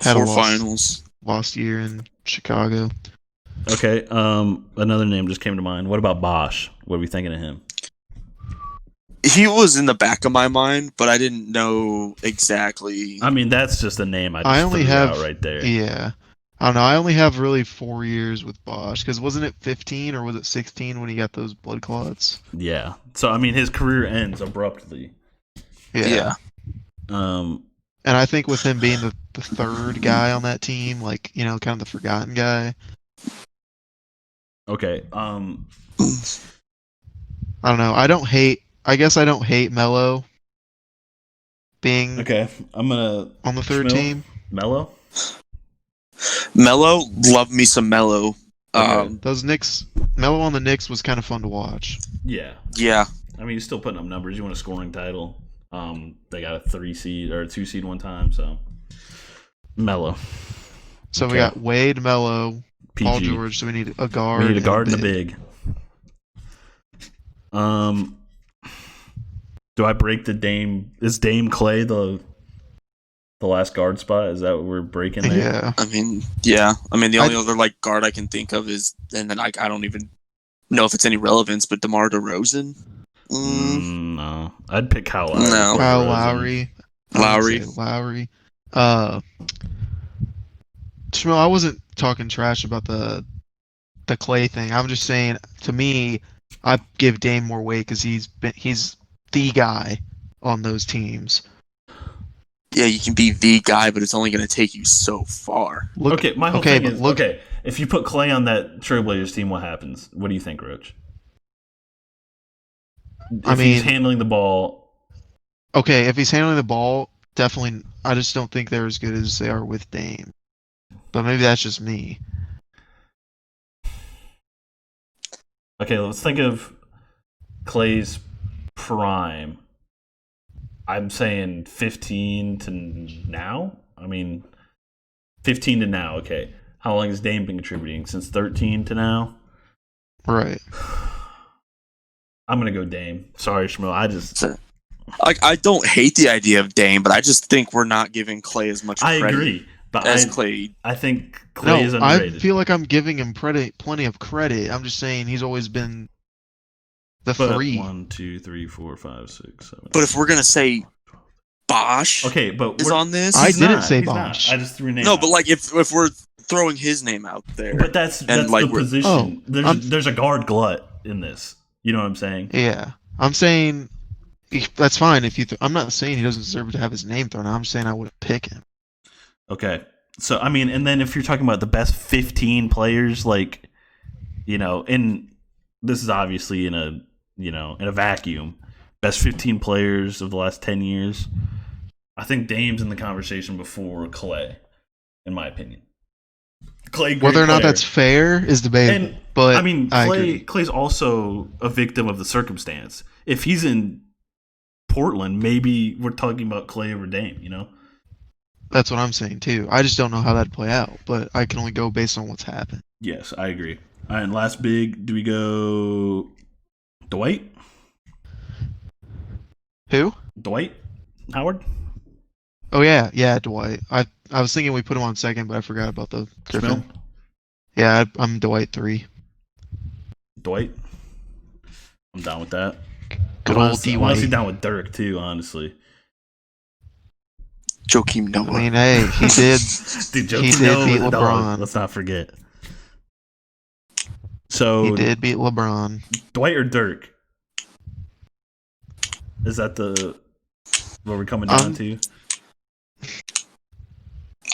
Had a 4 finals. lost year in Chicago. Okay. Another name just came to mind. What about Bosch? What are we thinking of him? He was in the back of my mind, but I didn't know exactly. I mean, that's just a name I only have out right there. Yeah. I don't know. I only have really 4 years with Bosch because wasn't it 15 or was it 16 when he got those blood clots? Yeah. So I mean, his career ends abruptly. Yeah. And I think with him being the third guy on that team, like kind of the forgotten guy. Okay. I don't know. I guess I don't hate Melo being okay. I'm gonna on the third team. Melo. Melo, love me some Melo. Okay. Those Knicks, Melo on the Knicks was kind of fun to watch. Yeah. Yeah. I mean, he's still putting up numbers. You want a scoring title? They got a 3 seed or a 2 seed one time. So Melo. So we got Wade, Melo, PG. Paul George. So we need a guard. We need a guard and a big. Do I break the Dame? Is Dame Clay the last guard spot? Is that what we're breaking there? Yeah. I mean, yeah. I mean, the only other guard I can think of is, and then I don't even know if it's any relevance, but DeMar DeRozan. No, I'd pick Kyle Lowry. No. Kyle Lowry. Lowry. Shmeal, I wasn't talking trash about the Clay thing. I'm just saying, to me, I give Dame more weight because he's the guy on those teams. Yeah, you can be the guy, but it's only going to take you so far. My whole thing is, if you put Clay on that Trailblazers team, what happens? What do you think, Roach? If he's handling the ball. Okay, if he's handling the ball, definitely. I just don't think they're as good as they are with Dame. But maybe that's just me. Okay, let's think of Clay's prime. I'm saying 15 to now. I mean, 15 to now. Okay, how long has Dame been contributing? Since 13 to now. Right. I'm gonna go Dame. Sorry, Shmeal. I don't hate the idea of Dame, but I just think we're not giving Clay as much credit. I agree, but Clay. I think Clay is underrated. I feel like I'm giving him plenty of credit. I'm just saying he's always been the 3. 1, 2, 3, 4, 5, 6, 7. But if we're gonna say Bosch, is on this. I didn't say Bosch. I just threw a name. No, out. but like if we're throwing his name out there, but that's like the position. There's a guard glut in this. You know what I'm saying? Yeah, I'm saying that's fine if you. I'm not saying he doesn't deserve to have his name thrown out. I'm saying I wouldn't pick him. Okay, so I mean, and then if you're talking about the best 15 players, like this is obviously in a vacuum, best 15 players of the last 10 years. I think Dame's in the conversation before Clay, in my opinion. Clay, whether or not that's fair is debatable. But I mean, Clay's also a victim of the circumstance. If he's in Portland, maybe we're talking about Clay over Dame. That's what I'm saying too. I just don't know how that'd play out, but I can only go based on what's happened. Yes, I agree. All right, and last big, do we go Dwight? Who? Dwight Howard? Oh yeah, Dwight. I was thinking we put him on second, but I forgot about the Griffin. Shmeal? Yeah, I'm Dwight 3. Dwight? I'm down with that. Good old D. I'm honestly down with Dirk too, honestly. Joakim Noah. I mean, hey, he did. Dude, he did beat LeBron. Let's not forget. So he did beat LeBron. Dwight or Dirk? Is that what we're coming down to?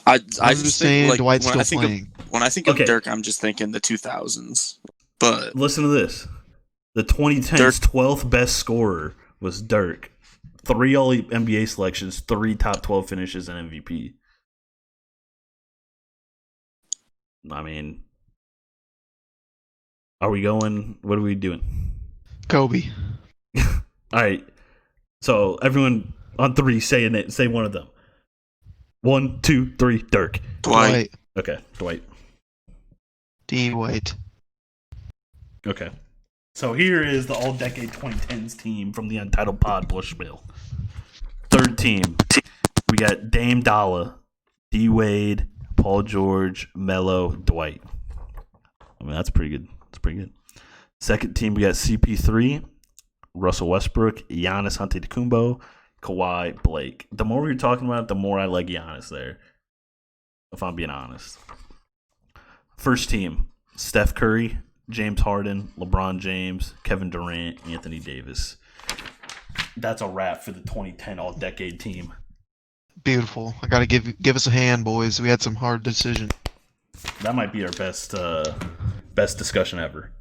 I just just saying think, Dwight's still playing. When I think of Dirk, I'm just thinking the 2000s. But listen to this: the 2010s 12th best scorer was Dirk. 3 All NBA selections, 3 top 12 finishes, and MVP. I mean, are we going? What are we doing? Kobe. All right. So everyone on three saying it. Say one of them. 1, 2, 3. Dirk. Dwight. Okay, Dwight. D. White. Okay. So here is the all-decade 2010s team from the Untitled Pod, Shmeal. Third team, we got Dame Dalla, D. Wade, Paul George, Melo, Dwight. I mean, that's pretty good. That's pretty good. Second team, we got CP3, Russell Westbrook, Giannis Antetokounmpo, Kawhi, Blake. The more we're talking about it, the more I like Giannis there, if I'm being honest. First team, Steph Curry, James Harden, LeBron James, Kevin Durant, Anthony Davis. That's a wrap for the 2010 all-decade team. Beautiful. I gotta give us a hand, boys. We had some hard decisions. That might be our best discussion ever.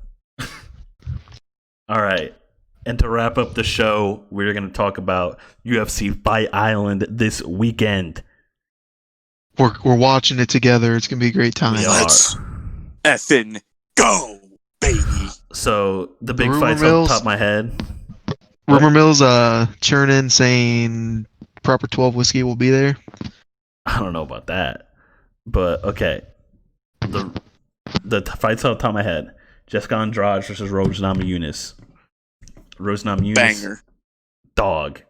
All right. And to wrap up the show, we're going to talk about UFC Fight Island this weekend. We're watching it together. It's gonna be a great time. Let's effing go, baby. So the big Rumor fights off mills. the top of my head. Rumor Mill's churning saying proper 12 whiskey will be there. I don't know about that. But okay. The fights off the top of my head. Jessica Andrade versus Rose Namajunas. Rose Namajunas. Banger. Dog.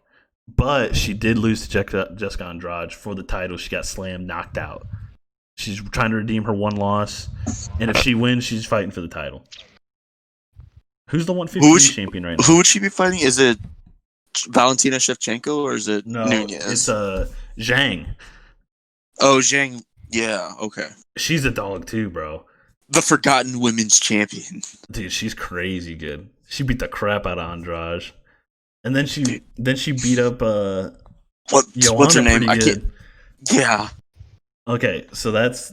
But she did lose to Jessica Andrade for the title. She got slammed, knocked out. She's trying to redeem her one loss. And if she wins, she's fighting for the title. Who's the 150 champion right now? Who would she be fighting? Is it Valentina Shevchenko or is it Nunez? It's Zhang. Oh, Zhang. Yeah, okay. She's a dog too, bro. The forgotten women's champion. Dude, she's crazy good. She beat the crap out of Andrade. And then she beat up what's her name? I can't. Yeah. Okay, so that's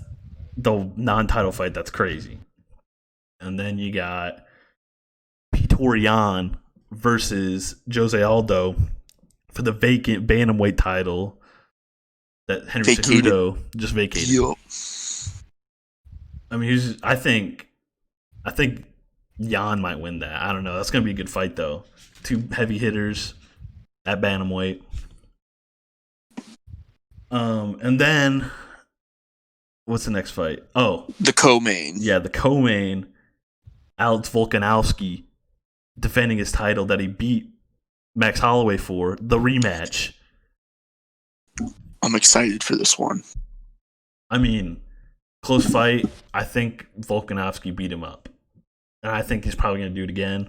the non-title fight. That's crazy. And then you got Petr Yan versus Jose Aldo for the vacant bantamweight title that Henry Cejudo just vacated. Yep. I mean, I think Yan might win that. I don't know. That's gonna be a good fight though. Two heavy hitters at bantamweight. And then what's the next fight? Oh, the co-main. Yeah, the co-main. Alex Volkanovski defending his title that he beat Max Holloway for, the rematch. I'm excited for this one. I mean, close fight. I think Volkanovski beat him up. And I think he's probably going to do it again.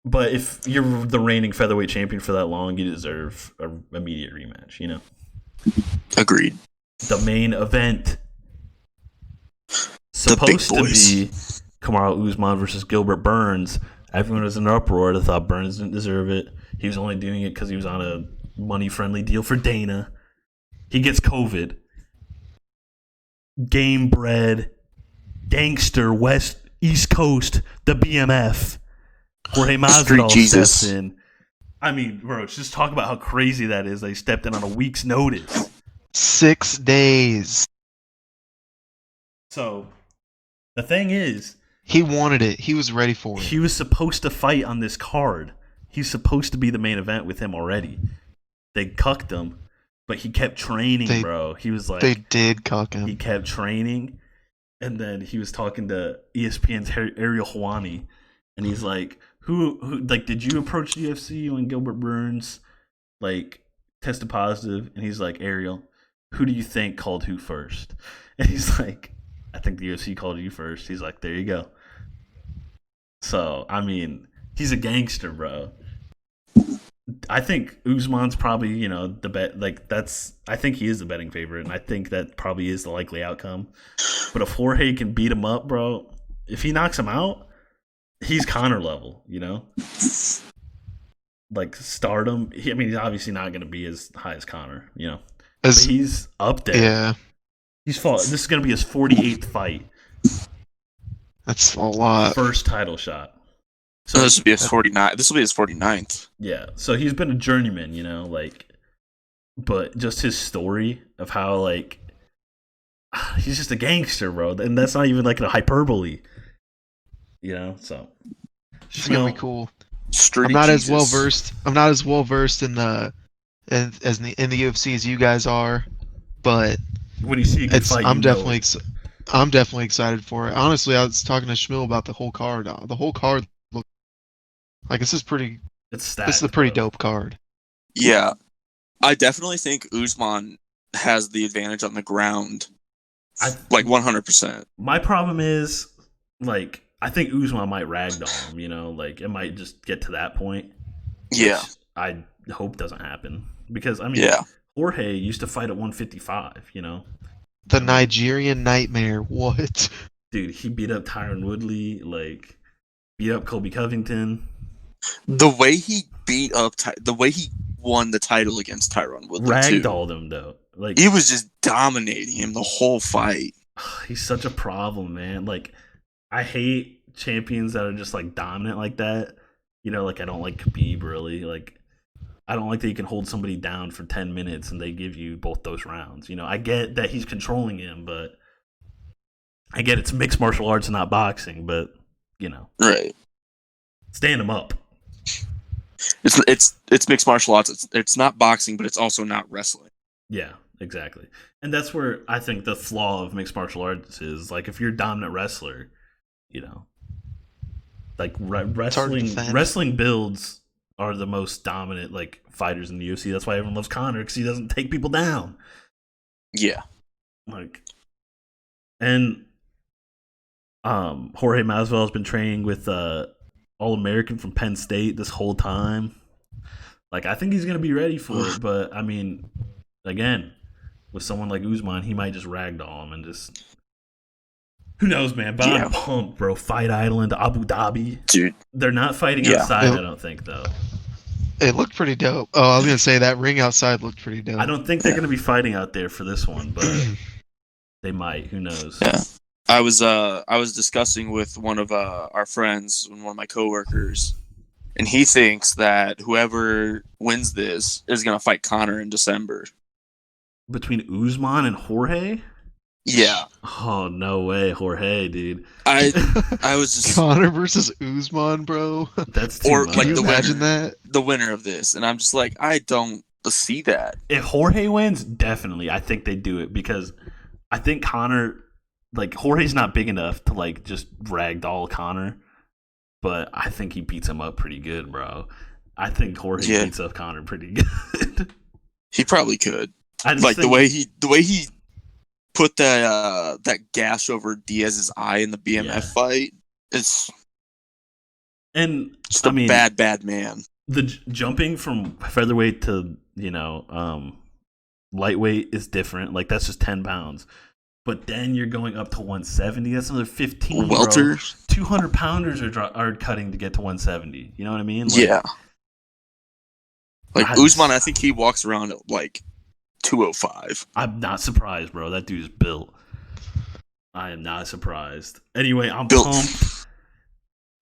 But if you're the reigning featherweight champion for that long, you deserve an immediate rematch, you know? Agreed. The main event. Supposed to be Kamaru Usman versus Gilbert Burns. Everyone was in an uproar. They thought Burns didn't deserve it. He was only doing it because he was on a money-friendly deal for Dana. He gets COVID. Game bred, gangster, East Coast, the BMF. Jorge Masvidal steps in. I mean, bro, just talk about how crazy that is. They stepped in on a week's notice. 6 days. So, the thing is, he wanted it. He was ready for it. He was supposed to fight on this card. He's supposed to be the main event with him already. They cucked him, but he kept training, bro. He was like... They did cuck him. He kept training, and then he was talking to ESPN's Ariel Helwani, and he's like, who like, did you approach the UFC when Gilbert Burns, like, tested positive? And he's like, Ariel, who do you think called who first? And he's like, I think the UFC called you first. He's like, there you go. So, I mean, he's a gangster, bro. I think Usman's probably, you know, the bet. Like, I think he is the betting favorite, and I think that probably is the likely outcome. But if Jorge can beat him up, bro, if he knocks him out, he's Conor level, you know? Like, stardom. I mean, he's obviously not going to be as high as Conor, you know? But he's up there. Yeah. He's fought. This is going to be his 48th fight. That's a lot. First title shot. So this will be his 49. This will be his 49th. Yeah. So he's been a journeyman, you know, like, but just his story of how, like, he's just a gangster, bro, and that's not even like a hyperbole, you know. So it's gonna be cool. Street I'm not as well Jesus. versed. I'm not as well versed in the in the UFC as you guys are, but When you see a good it's fight, you know it. I'm definitely excited for it. Honestly, I was talking to Shmeal about the whole card. The whole card look like this is pretty. It's This is a stacked, pretty bro. dope card. Yeah, I definitely think Usman has the advantage on the ground, I like 100%. My problem is, like, I think Usman might ragdoll him. You know, like it might just get to that point, which Yeah, I hope doesn't happen. Because I mean, yeah, Jorge used to fight at 155. You know, The I mean, Nigerian Nightmare. What? dude, he beat up Tyron Woodley, like beat up Kobe Covington, the way he beat up, the way he won the title against Tyron Woodley too. ragdolled him though. Like He was just dominating him the whole fight. he's such a problem, man. Like I hate champions that are just like dominant like that. You know, like I don't like Khabib really. Like I don't like that you can hold somebody down for 10 minutes and they give you both those rounds. You know, I get that he's controlling him, but I get it's mixed martial arts and not boxing, but you know, Right. stand him up. It's mixed martial arts. It's not boxing, but it's also not wrestling. Yeah, exactly. And that's where I think the flaw of mixed martial arts is like if you're a dominant wrestler, you know, like wrestling builds are the most dominant like fighters in the UFC. That's why everyone loves Conor because he doesn't take people down. Yeah. Like, and Jorge Masvidal has been training with All American from Penn State this whole time. Like, I think he's gonna be ready for it, but I mean, again, with someone like Usman, he might just ragdoll him and just who knows, man. But Yeah. I'm pumped, bro. Fight Island, Abu Dhabi. Dude. They're not fighting Yeah. outside, I don't think, though. It looked pretty dope. Oh, I was gonna say that ring outside looked pretty dope. I don't think they're gonna be fighting out there for this one, but they might. Who knows? Yeah. I was discussing with one of our friends and one of my coworkers, and he thinks that whoever wins this is gonna fight Conor in December. Between Usman and Jorge? Yeah. Oh, no way, Jorge, dude. I was just Conor versus Usman, bro. That's too or much. like Can you the imagine winner, that? the winner of this, and I'm just like, I don't see that. If Jorge wins, definitely, I think they do it because I think Conor, like Jorge's not big enough to like just ragdoll Conor, but I think he beats him up pretty good, bro. I think Jorge beats up Conor pretty good. He probably could. Like the way he put that gash over Diaz's eye in the BMF fight. It's just a bad man. The jumping from featherweight to lightweight is different. Like that's just 10 pounds. But then you're going up to 170. That's another 15. Welter, 200 pounders are cutting to get to 170. You know what I mean? Like, yeah. Like Usman, I think he walks around at like 205. I'm not surprised, bro. That dude's built. I am not surprised. Anyway, I'm built.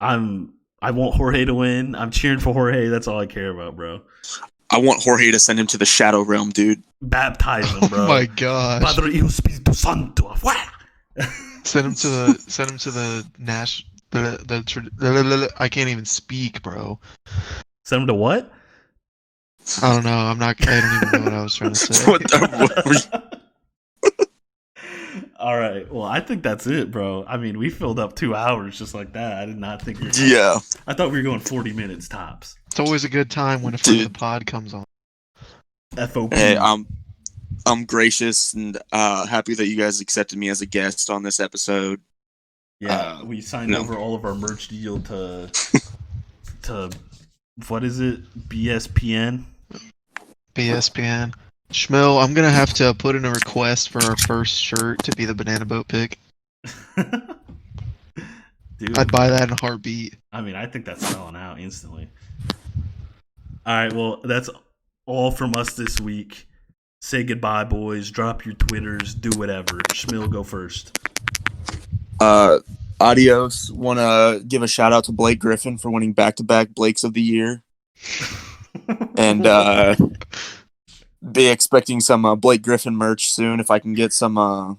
Pumped. I want Jorge to win. I'm cheering for Jorge. That's all I care about, bro. I want Jorge to send him to the Shadow Realm, dude. Baptize him, bro. Oh my gosh. Padre Hijo Espíritu Santo. Send him to the Nash. I can't even speak, bro. Send him to what? I don't know. I don't even know what I was trying to say. All right. Well, I think that's it, bro. I mean, we filled up 2 hours just like that. I did not think we were going. Yeah. I thought we were going 40 minutes tops. It's always a good time when a friend of the pod comes on. FOP. Hey, I'm gracious and happy that you guys accepted me as a guest on this episode. Yeah, we signed over all of our merch deal to what is it? BSPN? BSPN. Shmeal, I'm going to have to put in a request for our first shirt to be the banana boat pick. Dude, I'd buy that in a heartbeat. I mean, I think that's selling out instantly. All right, well, that's all from us this week. Say goodbye, boys. Drop your Twitters. Do whatever. Shmeal, go first. Adios. Want to give a shout out to Blake Griffin for winning back-to-back Blakes of the Year. And be expecting some Blake Griffin merch soon. If I can get some, I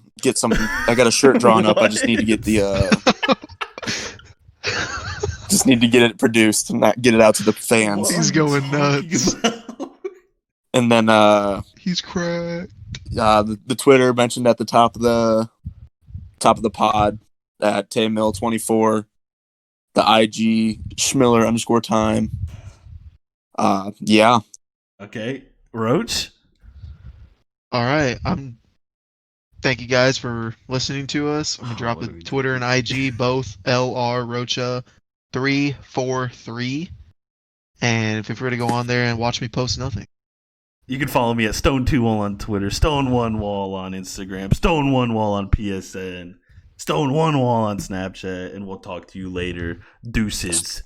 got a shirt drawn up. I just need to get the Just need to get it produced and not get it out to the fans. What He's are you going talking nuts. about? And then He's cracked. the Twitter mentioned at the top of the pod at Taymil24, the IG Schmiller_time. Yeah. Okay, Roach. All right. Thank you guys for listening to us. I'm gonna drop What the are we Twitter doing? and IG both LR Rocha 343. And feel free to go on there and watch me post nothing. You can follow me at Stone21 on Twitter, Stone1Wall on Instagram, Stone1Wall on PSN, Stone1Wall on Snapchat, and we'll talk to you later. Deuces.